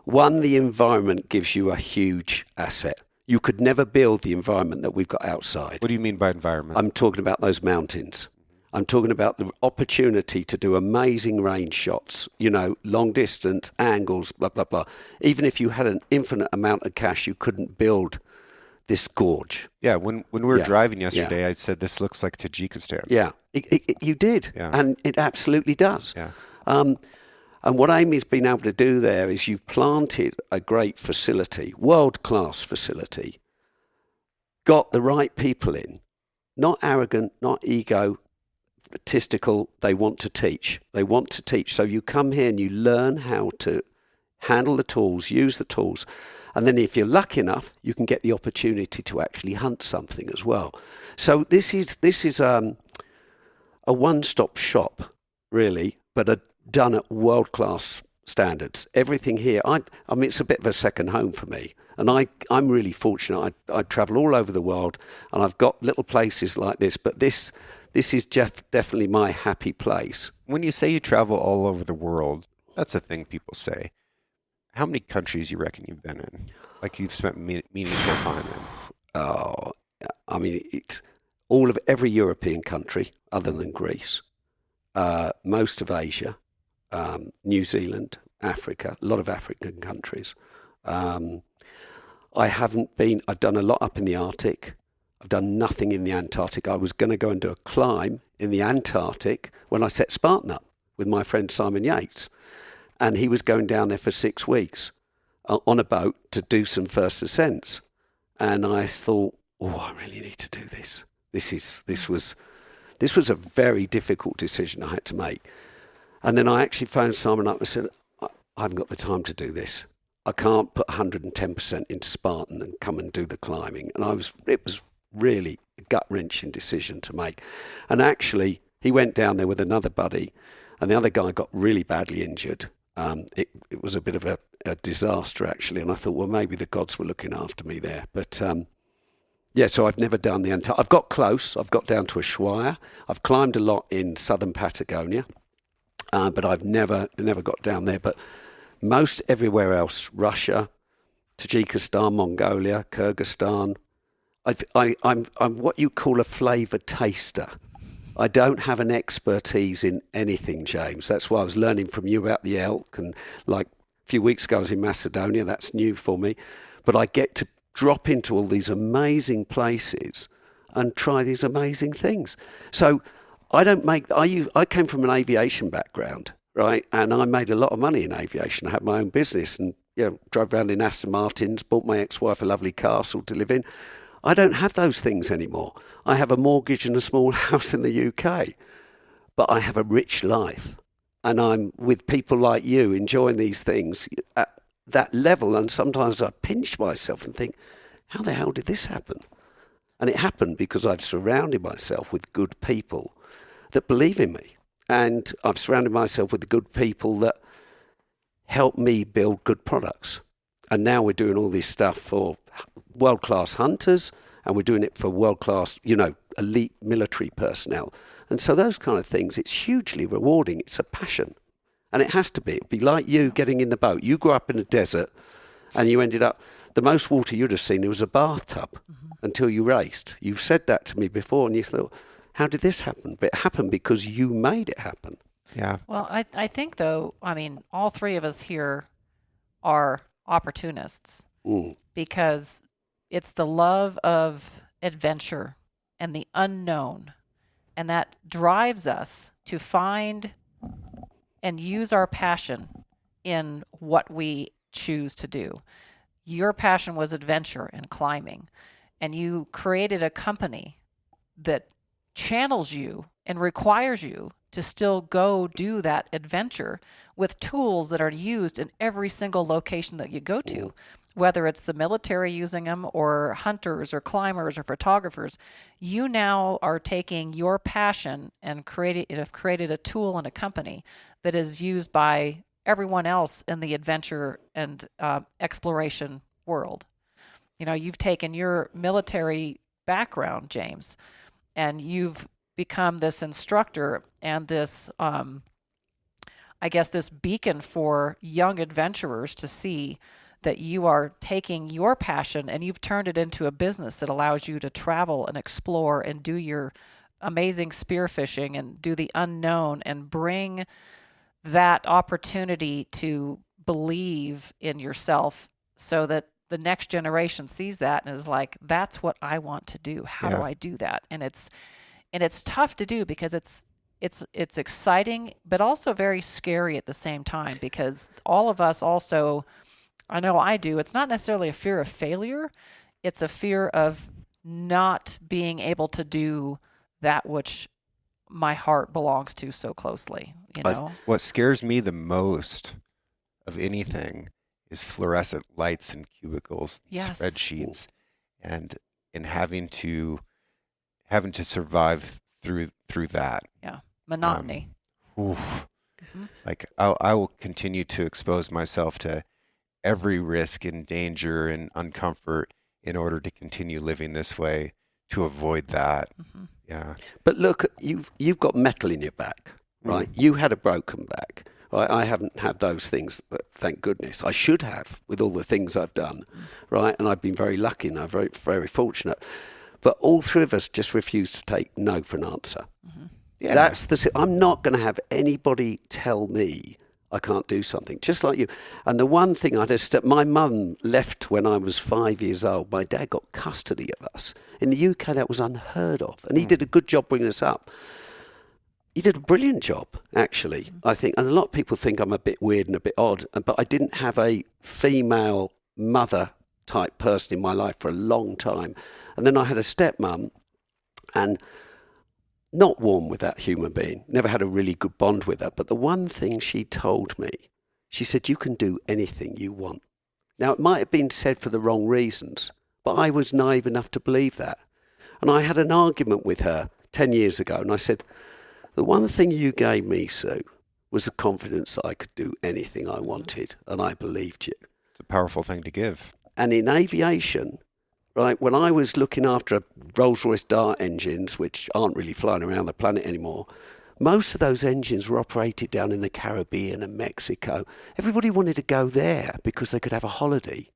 One, the environment gives you a huge asset. You could never build the environment that we've got outside. What do you mean by environment? I'm talking about those mountains. I'm talking about the opportunity to do amazing range shots, long distance, angles, blah, blah, blah. Even if you had an infinite amount of cash, you couldn't build this gorge. Yeah, when we were driving yesterday, I said, this looks like Tajikistan. Yeah, you did. Yeah. And it absolutely does. Yeah. And what Amy's been able to do there is you've planted a great facility, world-class facility, got the right people in, not arrogant, not egotistical. They want to teach. So you come here and you learn how to handle the tools, use the tools. And then if you're lucky enough, you can get the opportunity to actually hunt something as well. So this is a one-stop shop, really, but done at world-class standards. Everything here, I mean, it's a bit of a second home for me. And I'm really fortunate. I travel all over the world, and I've got little places like this, but this is definitely my happy place. When you say you travel all over the world, that's a thing people say. How many countries you reckon you've been in? Like you've spent meaningful time in? Oh, I mean, it's all of every European country other than Greece, most of Asia, New Zealand, Africa, a lot of African countries. I've done a lot up in the Arctic. I've done nothing in the Antarctic. I was going to go and do a climb in the Antarctic when I set Spartan up with my friend Simon Yates. And he was going down there for 6 weeks on a boat to do some first ascents. And I thought, I really need to do this. This was a very difficult decision I had to make. And then I actually phoned Simon up and said, I haven't got the time to do this. I can't put 110% into Spartan and come and do the climbing. And it was really a gut-wrenching decision to make. And actually, he went down there with another buddy, and the other guy got really badly injured. It was a bit of a disaster, actually, and I thought, well, maybe the gods were looking after me there. But, so I've never done the Antarctic. I've got close. I've got down to Ushuaia. I've climbed a lot in southern Patagonia, but I've never got down there. But most everywhere else, Russia, Tajikistan, Mongolia, Kyrgyzstan, I'm what you call a flavour taster. I don't have an expertise in anything, James. That's why I was learning from you about the elk. And like a few weeks ago, I was in Macedonia. That's new for me. But I get to drop into all these amazing places and try these amazing things. So I came from an aviation background, right? And I made a lot of money in aviation. I had my own business and drove around in Aston Martins, bought my ex-wife a lovely castle to live in. I don't have those things anymore. I have a mortgage and a small house in the UK, but I have a rich life. And I'm with people like you enjoying these things at that level. And sometimes I pinch myself and think, how the hell did this happen? And it happened because I've surrounded myself with good people that believe in me. And I've surrounded myself with the good people that help me build good products. And now we're doing all this stuff for world-class hunters, and we're doing it for world-class, elite military personnel. And so those kind of things, it's hugely rewarding. It's a passion. And it has to be. It'd be like you getting in the boat. You grew up in a desert, and you ended up, the most water you'd have seen, it was a bathtub until you raced. You've said that to me before, and you thought, how did this happen? But it happened because you made it happen. Yeah. Well, I think, though, all three of us here are opportunists because it's the love of adventure and the unknown, and that drives us to find and use our passion in what we choose to do. Your passion was adventure and climbing, and you created a company that channels you and requires you to still go do that adventure with tools that are used in every single location that you go to, whether it's the military using them or hunters or climbers or photographers. You now are taking your passion and have created a tool and a company that is used by everyone else in the adventure and exploration world. You've taken your military background, James, and you've become this instructor and this, this beacon for young adventurers to see that you are taking your passion and you've turned it into a business that allows you to travel and explore and do your amazing spearfishing and do the unknown and bring that opportunity to believe in yourself so that the next generation sees that and is like, that's what I want to do. How do I do that? And it's tough to do because it's exciting, but also very scary at the same time, because all of us also, I know I do, it's not necessarily a fear of failure. It's a fear of not being able to do that which my heart belongs to so closely, What scares me the most of anything is fluorescent lights and cubicles, spreadsheets, and having to survive through that. Yeah, monotony. Like I will continue to expose myself to every risk and danger and uncomfort in order to continue living this way to avoid that. Yeah. But look, you've got metal in your back, right? You had a broken back. Right? I haven't had those things, but thank goodness. I should have, with all the things I've done, right? And I've been very lucky and I'm very, very fortunate. But all three of us just refuse to take no for an answer. Yeah. That's I'm not going to have anybody tell me I can't do something, just like you. And the one thing my mum left when I was 5 years old. My dad got custody of us. In the UK, that was unheard of. And he did a good job bringing us up. He did a brilliant job, actually, I think. And a lot of people think I'm a bit weird and a bit odd, but I didn't have a female mother type person in my life for a long time. And then I had a stepmom, and not warm with that human being, never had a really good bond with her. But the one thing she told me, she said, you can do anything you want. Now, it might have been said for the wrong reasons, but I was naive enough to believe that. And I had an argument with her 10 years ago, and I said, the one thing you gave me, Sue, was the confidence that I could do anything I wanted, and I believed you. It's a powerful thing to give. And in aviation, right, when I was looking after Rolls-Royce Dart engines, which aren't really flying around the planet anymore, most of those engines were operated down in the Caribbean and Mexico. Everybody wanted to go there because they could have a holiday.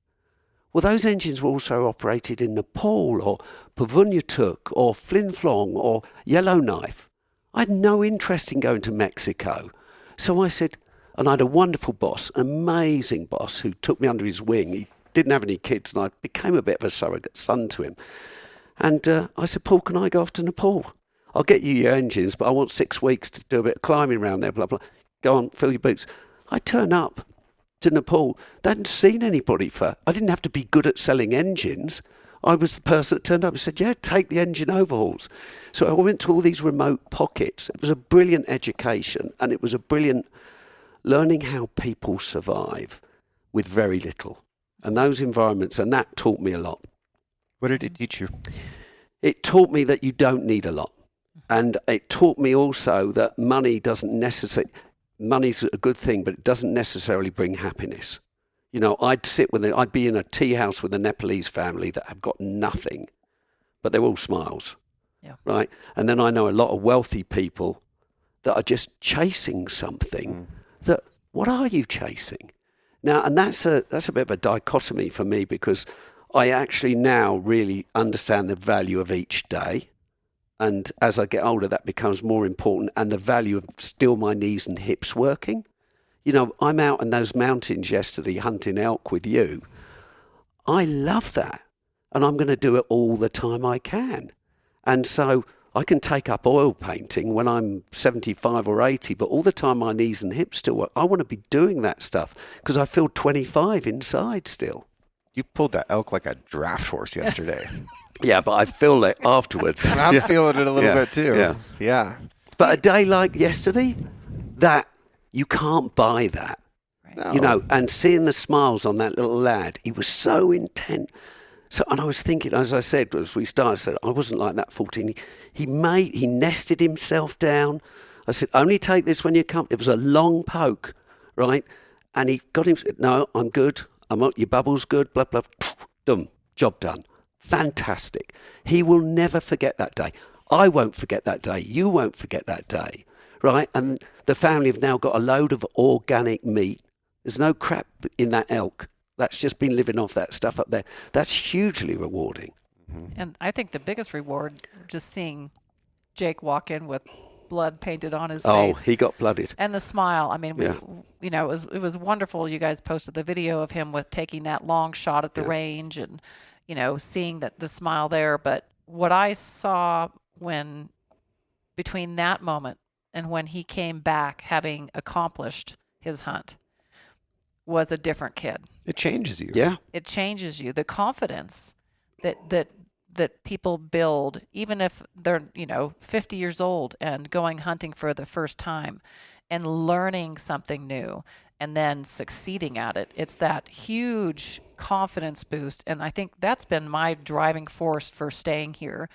Well, those engines were also operated in Nepal or Pavunatuk or Flin Flon or Yellowknife. I had no interest in going to Mexico. So I said, and I had a wonderful boss, an amazing boss who took me under his wing. He didn't have any kids, and I became a bit of a surrogate son to him. And I said, Paul, can I go off to Nepal? I'll get you your engines, but I want 6 weeks to do a bit of climbing around there, blah, blah. Go on, fill your boots. I turn up to Nepal. They hadn't seen anybody I didn't have to be good at selling engines. I was the person that turned up and said, yeah, take the engine overhauls. So I went to all these remote pockets. It was a brilliant education, and it was a brilliant learning how people survive with very little. And those environments, and that taught me a lot. What did it teach you? It taught me that you don't need a lot. And it taught me also that money's a good thing, but it doesn't necessarily bring happiness. You know, I'd be in a tea house with a Nepalese family that have got nothing, but they're all smiles, right? And then I know a lot of wealthy people that are just chasing something that, what are you chasing? Now, and that's a bit of a dichotomy for me, because I actually now really understand the value of each day. And as I get older, that becomes more important, and the value of still my knees and hips working. You know, I'm out in those mountains yesterday hunting elk with you. I love that. And I'm going to do it all the time I can. And so I can take up oil painting when I'm 75 or 80, but all the time my knees and hips still work. I want to be doing that stuff because I feel 25 inside still. You pulled that elk like a draft horse yesterday. Yeah, but I feel it afterwards. And I'm feeling it a little bit too. Yeah. But a day like yesterday, that you can't buy that. No. You know, and seeing the smiles on that little lad, he was so intent. So, and I was thinking, as I said, as we started, I said, I wasn't like that 14. He nested himself down. I said, only take this when you come. It was a long poke, right? And he got him, no, I'm good. Your bubble's good, blah, blah, done, job done. Fantastic. He will never forget that day. I won't forget that day. You won't forget that day, right? And the family have now got a load of organic meat. There's no crap in that elk. That's just been living off that stuff up there. That's hugely rewarding. And I think the biggest reward, just seeing Jake walk in with blood painted on his face. Oh, he got blooded. And the smile. I mean, you know, it was wonderful. You guys posted the video of him with taking that long shot at the range and, you know, seeing that the smile there. But what I saw between that moment and when he came back having accomplished his hunt was a different kid. It changes you. Yeah. It changes you. The confidence that people build, even if they're, you know, 50 years old and going hunting for the first time and learning something new and then succeeding at it. It's that huge confidence boost. And I think that's been my driving force for staying here.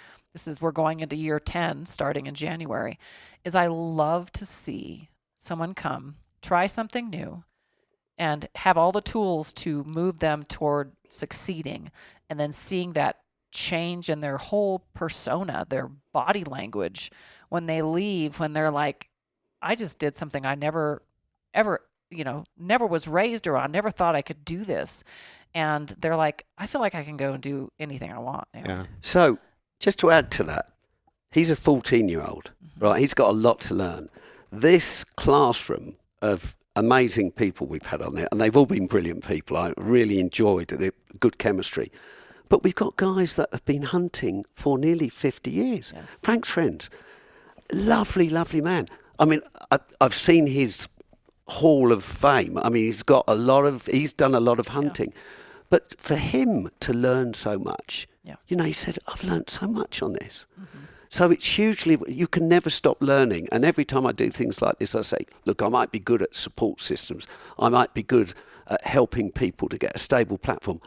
We're going into year 10, starting in January, is I love to see someone come, try something new, and have all the tools to move them toward succeeding, and then seeing that change in their whole persona, their body language, when they leave, when they're like, I just did something I never, ever, you know, never was raised around, never thought I could do this. And they're like, I feel like I can go and do anything I want now. Yeah. So just to add to that, he's a 14-year-old, right? He's got a lot to learn. This classroom of amazing people we've had on there, and they've all been brilliant people. I really enjoyed the good chemistry. But we've got guys that have been hunting for nearly 50 years. Yes. Frank's friends, lovely, lovely man. I mean, I've seen his hall of fame. I mean, he's done a lot of hunting. Yeah. But for him to learn so much, you know, he said, I've learned so much on this. Mm-hmm. So it's hugely, you can never stop learning. And every time I do things like this, I say, look, I might be good at support systems. I might be good at helping people to get a stable platform.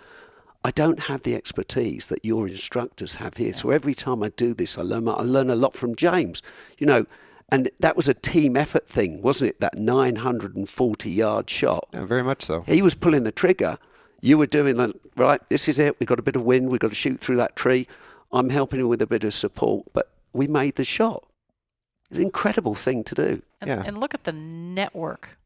I don't have the expertise that your instructors have here. So every time I do this, I learn a lot from James, you know, and that was a team effort thing, wasn't it? That 940-yard shot. Yeah, very much so. He was pulling the trigger. You were doing the, right, this is it. We've got a bit of wind. We've got to shoot through that tree. I'm helping him with a bit of support, but we made the shot. It's an incredible thing to do. And look at the network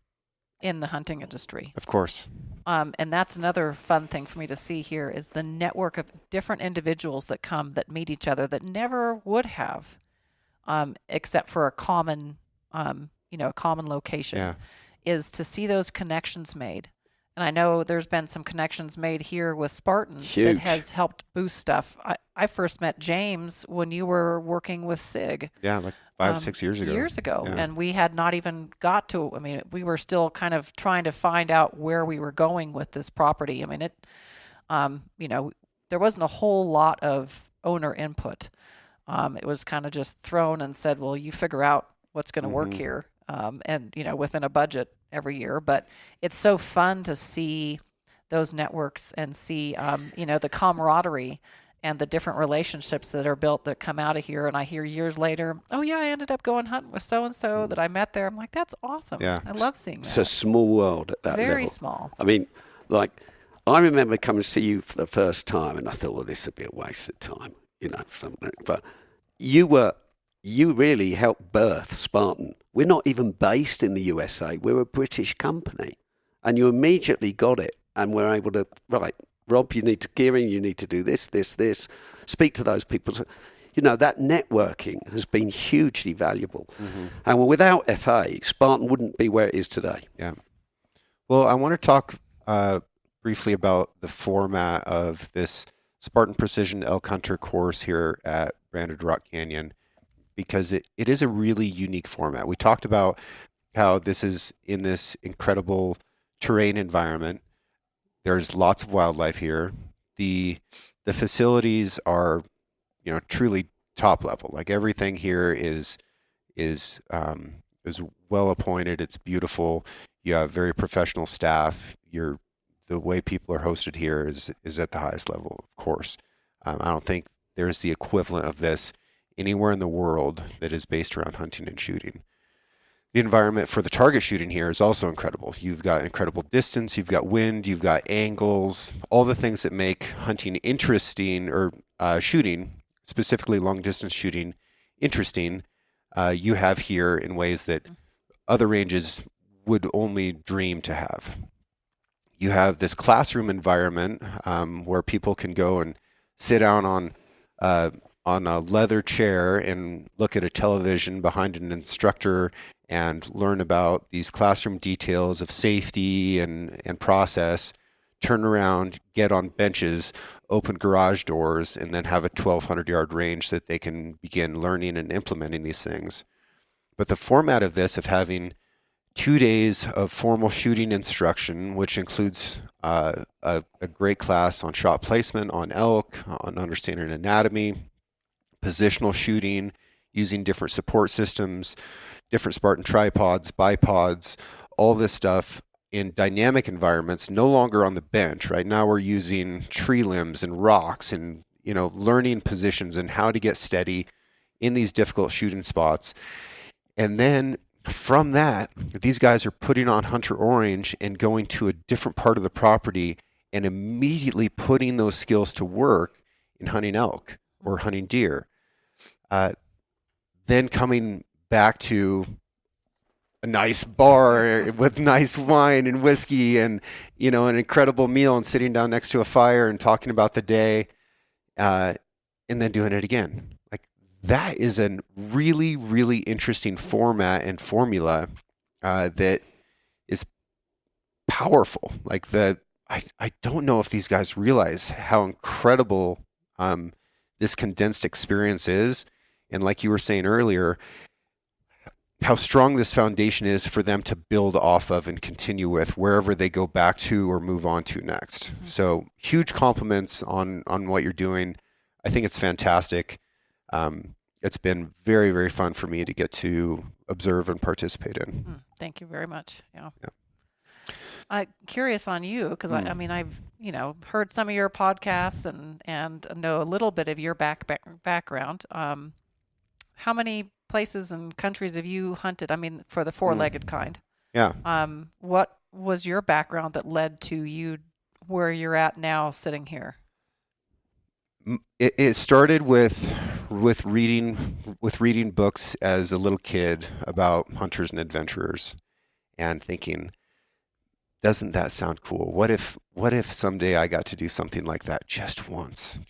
in the hunting industry. Of course. And that's another fun thing for me to see here is the network of different individuals that come that meet each other that never would have, except for a common, a common location, is to see those connections made And I know there's been some connections made here with Spartan Huge. that has helped boost stuff. I first met James when you were working with SIG. Yeah, like 5-6 years ago. Yeah. And we had not even got to, I mean, we were still kind of trying to find out where we were going with this property. I mean, there wasn't a whole lot of owner input. It was kind of just thrown and said, well, you figure out what's going to work here. And within a budget every year. But it's so fun to see those networks and see, the camaraderie and the different relationships that are built that come out of here. And I hear years later, oh, yeah, I ended up going hunting with so-and-so that I met there. I'm like, that's awesome. Yeah. I love seeing that. It's a small world at that level. Very small. I mean, like, I remember coming to see you for the first time, and I thought, well, this would be a waste of time, something. But you really helped birth Spartan. We're not even based in the USA. We're a British company. And you immediately got it. And we're able to, right, Rob, you need to gearing, you need to do this. Speak to those people. That networking has been hugely valuable. Mm-hmm. And without FA, Spartan wouldn't be where it is today. Yeah. Well, I want to talk briefly about the format of this Spartan Precision Elk Hunter course here at Branded Rock Canyon, because it is a really unique format. We talked about how this is in this incredible terrain environment. There's lots of wildlife here. The facilities are, truly top level. Like everything here is well appointed. It's beautiful. You have very professional staff. The way people are hosted here is at the highest level, of course. I don't think there's the equivalent of this anywhere in the world that is based around hunting and shooting. The environment for the target shooting here is also incredible. You've got incredible distance, you've got wind, you've got angles, all the things that make hunting interesting, or shooting, specifically long distance shooting, interesting, you have here in ways that other ranges would only dream to have. You have this classroom environment where people can go and sit down on a leather chair and look at a television behind an instructor and learn about these classroom details of safety and process, turn around, get on benches, open garage doors, and then have a 1,200-yard range that they can begin learning and implementing these things. But the format of this, of having 2 days of formal shooting instruction, which includes a great class on shot placement, on elk, on understanding anatomy, positional shooting, using different support systems, different Spartan tripods, bipods, all this stuff in dynamic environments, no longer on the bench. Right now we're using tree limbs and rocks and, learning positions and how to get steady in these difficult shooting spots. And then from that, these guys are putting on Hunter Orange and going to a different part of the property and immediately putting those skills to work in hunting elk or hunting deer. Then coming back to a nice bar with nice wine and whiskey and, an incredible meal, and sitting down next to a fire and talking about the day, and then doing it again. Like, that is a really, really interesting format and formula that is powerful. Like, I don't know if these guys realize how incredible this condensed experience is. And like you were saying earlier, how strong this foundation is for them to build off of and continue with wherever they go back to or move on to next. So huge compliments on what you're doing. I think it's fantastic. It's been very, very fun for me to get to observe and participate in. Thank you very much. Yeah. I'm curious on you, because I've heard some of your podcasts and know a little bit of your background. How many places and countries have you hunted? I mean, for the four-legged kind. Yeah. What was your background that led to you where you're at now, sitting here? It started with reading books as a little kid about hunters and adventurers, and thinking, doesn't that sound cool? What if someday I got to do something like that just once?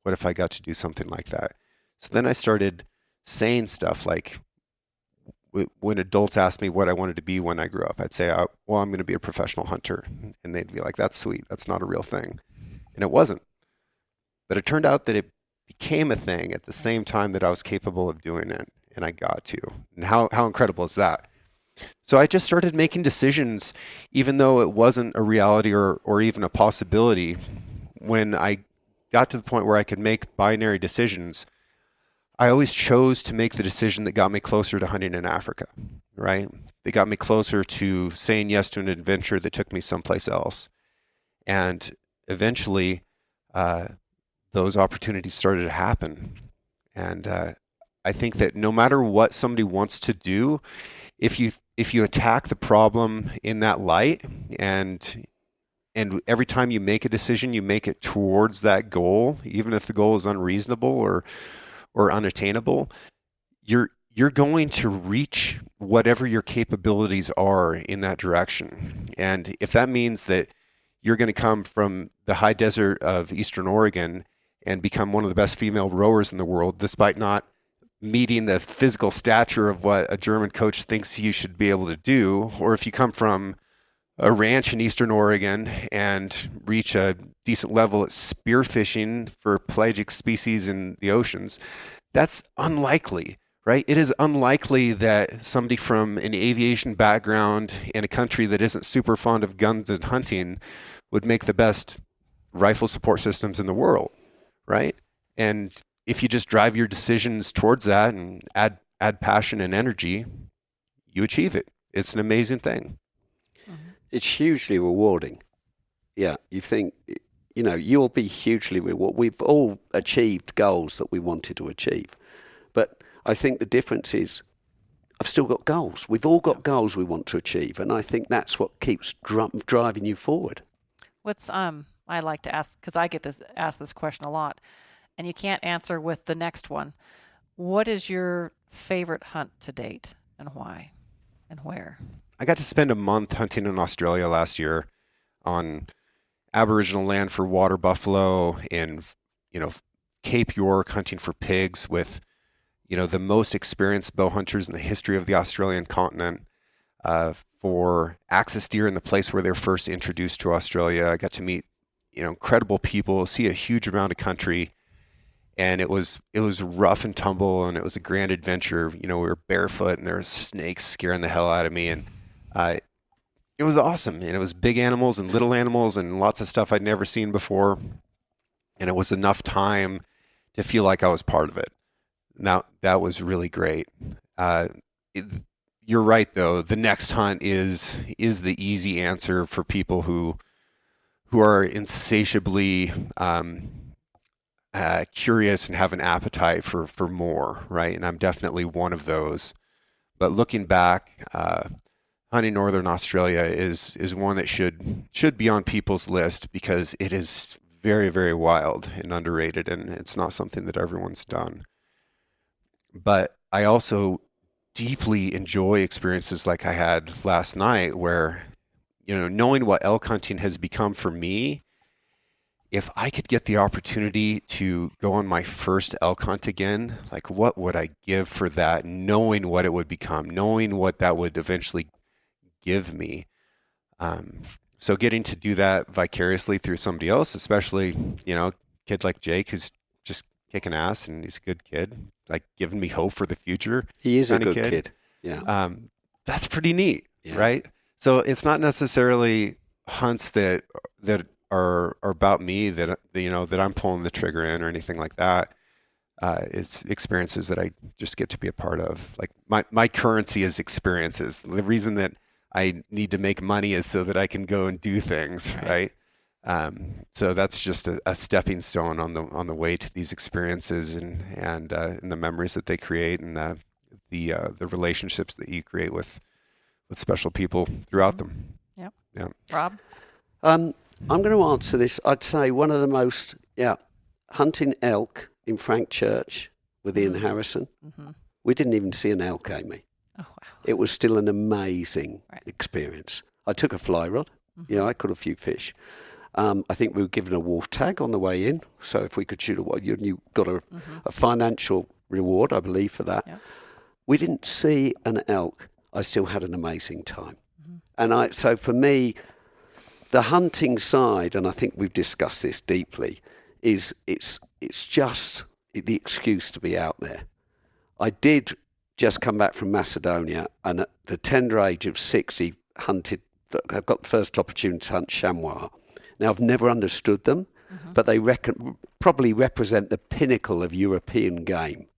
What if I got to do something like that? So then I started saying stuff like, when adults asked me what I wanted to be when I grew up, I'd say, well, I'm going to be a professional hunter. And they'd be like, that's sweet. That's not a real thing. And it wasn't. But it turned out that it became a thing at the same time that I was capable of doing it. And I got to. And how incredible is that? So I just started making decisions, even though it wasn't a reality or even a possibility. When I got to the point where I could make binary decisions, I always chose to make the decision that got me closer to hunting in Africa, right? They got me closer to saying yes to an adventure that took me someplace else. And eventually, those opportunities started to happen. And I think that no matter what somebody wants to do, if you attack the problem in that light, and every time you make a decision, you make it towards that goal, even if the goal is unreasonable or unattainable, you're going to reach whatever your capabilities are in that direction. And if that means that you're going to come from the high desert of Eastern Oregon and become one of the best female rowers in the world, despite not meeting the physical stature of what a German coach thinks you should be able to do, or if you come from a ranch in Eastern Oregon and reach a decent level at spearfishing for pelagic species in the oceans, that's unlikely, right? It is unlikely that somebody from an aviation background in a country that isn't super fond of guns and hunting would make the best rifle support systems in the world, right? And if you just drive your decisions towards that and add passion and energy, you achieve it. It's an amazing thing. It's hugely rewarding. Yeah, you think, you'll be hugely rewarded. We've all achieved goals that we wanted to achieve. But I think the difference is I've still got goals. We've all got goals we want to achieve. And I think that's what keeps driving you forward. What's I like to ask, because I get asked this question a lot, and you can't answer with the next one. What is your favorite hunt to date, and why, and where? I got to spend a month hunting in Australia last year on Aboriginal land for water buffalo and, Cape York hunting for pigs with, the most experienced bow hunters in the history of the Australian continent, for axis deer in the place where they were first introduced to Australia. I got to meet, incredible people, see a huge amount of country. And it was rough and tumble, and it was a grand adventure. We were barefoot, and there were snakes scaring the hell out of me. And it was awesome. And it was big animals and little animals and lots of stuff I'd never seen before. And it was enough time to feel like I was part of it. Now, that was really great. You're right, though. The next hunt is the easy answer for people who are insatiably curious and have an appetite for more, right? And I'm definitely one of those. But looking back, hunting Northern Australia is one that should be on people's list because it is very, very wild and underrated, and it's not something that everyone's done. But I also deeply enjoy experiences like I had last night where, knowing what elk hunting has become for me, if I could get the opportunity to go on my first elk hunt again, like what would I give for that, knowing what it would become, knowing what that would eventually give me. So getting to do that vicariously through somebody else, especially, a kid like Jake who's just kicking ass and he's a good kid, like giving me hope for the future. He is a good kid. Yeah. That's pretty neat, yeah. Right? So it's not necessarily hunts that are about me that I'm pulling the trigger in or anything like that. It's experiences that I just get to be a part of. Like my currency is experiences. The reason that I need to make money is so that I can go and do things, right? So that's just a stepping stone on the way to these experiences and the memories that they create and the relationships that you create with special people throughout them. Yep. Yeah. Rob? I'm going to answer this. I'd say one of the most, hunting elk in Frank Church with Ian Harrison. Mm-hmm. We didn't even see an elk, Amy. Oh, wow. It was still an amazing experience. I took a fly rod. Mm-hmm. I caught a few fish. I think we were given a wolf tag on the way in. So if we could shoot you got a financial reward, I believe, for that. Yeah. we didn't see an elk, I still had an amazing time. And so for me, the hunting side, and I think we've discussed this deeply, is it's just the excuse to be out there. I did just come back from Macedonia, and at the tender age of 60, I've got the first opportunity to hunt chamois. Now, I've never understood them, but they probably represent the pinnacle of European game.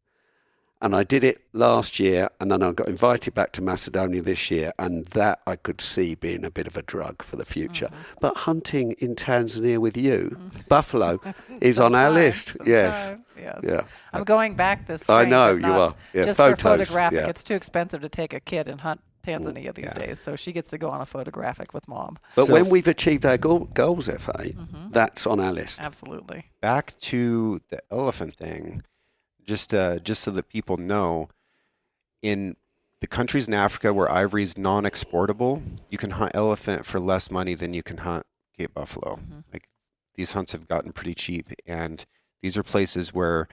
And I did it last year, and then I got invited back to Macedonia this year, and that I could see being a bit of a drug for the future. But hunting in Tanzania with you, buffalo, is on our list. Yes. Yeah. I'm going back this spring. I know, but you not are. Yeah, just photos. for photographic. Yeah. It's too expensive to take a kid and hunt Tanzania these days, so she gets to go on a photographic with Mom. But when we've achieved our goals, FA, that's on our list. Absolutely. Back to the elephant thing, just so that people know, in the countries in Africa where ivory is non-exportable, you can hunt elephant for less money than you can hunt Cape buffalo. Like, these hunts have gotten pretty cheap, and these are places where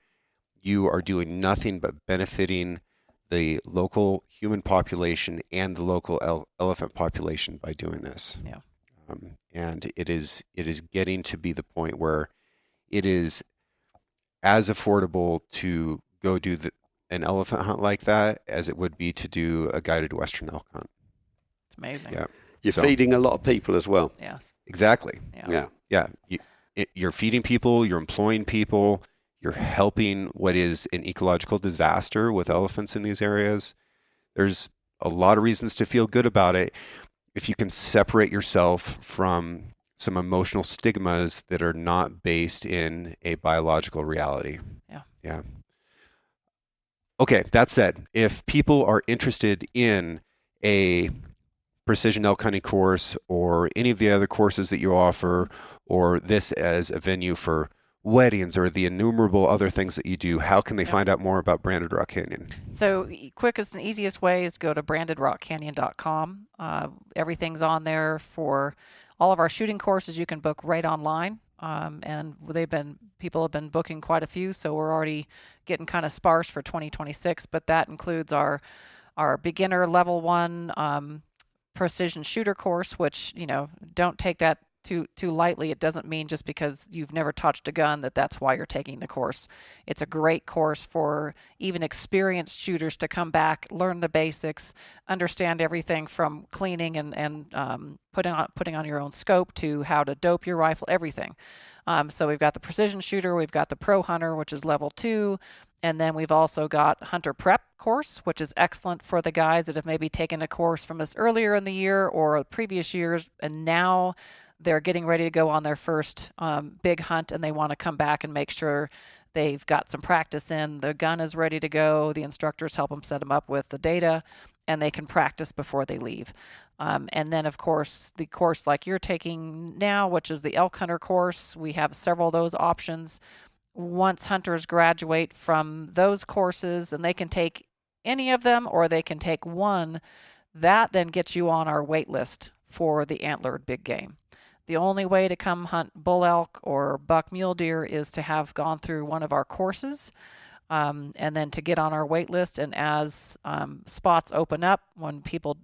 you are doing nothing but benefiting the local human population and the local elephant population by doing this. Yeah. And it is getting to be the point where it is as affordable to go do an elephant hunt like that as it would be to do a guided Western elk hunt. It's amazing. Yeah. You're feeding a lot of people as well. Yes. Exactly. Yeah. Yeah. You're feeding people, you're employing people, you're helping what is an ecological disaster with elephants in these areas. There's a lot of reasons to feel good about it if you can separate yourself from some emotional stigmas that are not based in a biological reality. Yeah. Okay, that said, if people are interested in a precision elk hunting course or any of the other courses that you offer, or this as a venue for weddings or the innumerable other things that you do, how can they find out more about Branded Rock Canyon? So quickest and easiest way is go to brandedrockcanyon.com. Everything's on there for all of our shooting courses. You can book right online. And people have been booking quite a few, so we're already getting kind of sparse for 2026, but that includes our beginner level 1 precision shooter course, which, don't take that too lightly. It doesn't mean just because you've never touched a gun that's why you're taking the course. It's a great course for even experienced shooters to come back, learn the basics, understand everything from cleaning and putting on your own scope to how to dope your rifle, everything. So we've got the precision shooter, we've got the pro hunter, which is level 2, and then we've also got hunter prep course, which is excellent for the guys that have maybe taken a course from us earlier in the year or previous years, and now they're getting ready to go on their first big hunt, and they want to come back and make sure they've got some practice in. The gun is ready to go. The instructors help them set them up with the data, and they can practice before they leave. And then, of course, the course like you're taking now, which is the elk hunter course, we have several of those options. Once hunters graduate from those courses, and they can take any of them or they can take one, that then gets you on our wait list for the antlered big game. The only way to come hunt bull elk or buck mule deer is to have gone through one of our courses, and then to get on our wait list. And as spots open up, when people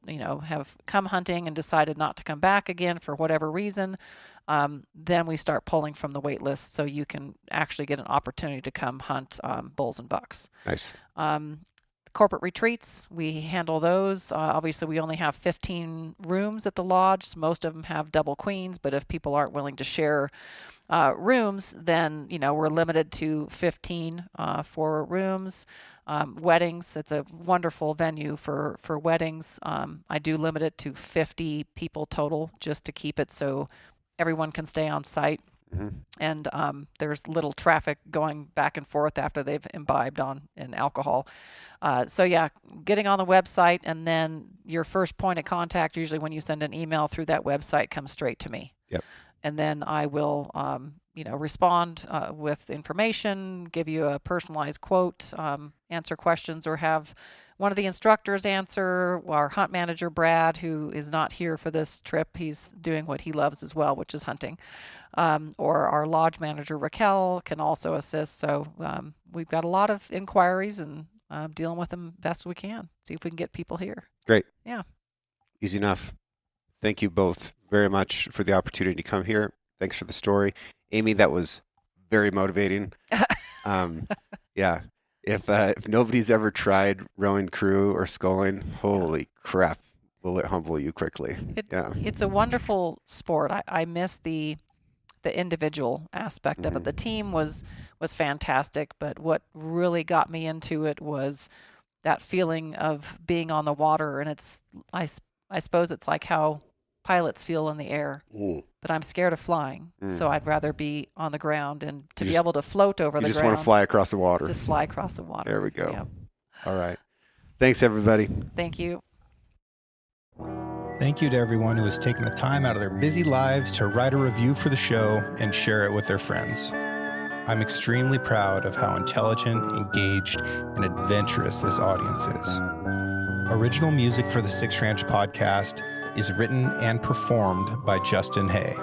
have come hunting and decided not to come back again for whatever reason, then we start pulling from the wait list, so you can actually get an opportunity to come hunt bulls and bucks. Nice. Corporate retreats, we handle those. Obviously, we only have 15 rooms at the lodge. So most of them have double queens, but if people aren't willing to share rooms, then we're limited to 15 for rooms. Weddings, it's a wonderful venue for weddings. I do limit it to 50 people total, just to keep it so everyone can stay on site. And there's little traffic going back and forth after they've imbibed in alcohol. So getting on the website, and then your first point of contact, usually when you send an email through that website, comes straight to me. Yep. And then I will, respond with information, give you a personalized quote, answer questions, or have one of the instructors answer. Our hunt manager, Brad, who is not here for this trip, he's doing what he loves as well, which is hunting. Or our lodge manager, Raquel, can also assist. So we've got a lot of inquiries, and dealing with them best we can. See if we can get people here. Great. Yeah. Easy enough. Thank you both very much for the opportunity to come here. Thanks for the story. Amy, that was very motivating. Yeah. If nobody's ever tried rowing crew or sculling, holy crap, will it humble you quickly. It's a wonderful sport. I miss the individual aspect of it. The team was fantastic, but what really got me into it was that feeling of being on the water. And I suppose it's like how pilots feel in the air, but I'm scared of flying. So I'd rather be on the ground and be able to float over the ground. You just want to fly across the water. Just fly across the water. There we go. Yep. All right. Thanks, everybody. Thank you. Thank you to everyone who has taken the time out of their busy lives to write a review for the show and share it with their friends. I'm extremely proud of how intelligent, engaged, and adventurous this audience is. Original music for the Six Ranch podcast is written and performed by Justin Hay.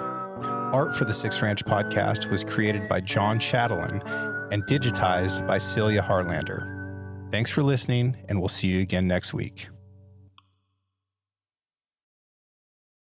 Art for the Six Ranch podcast was created by John Chatelain and digitized by Celia Harlander. Thanks for listening, and we'll see you again next week.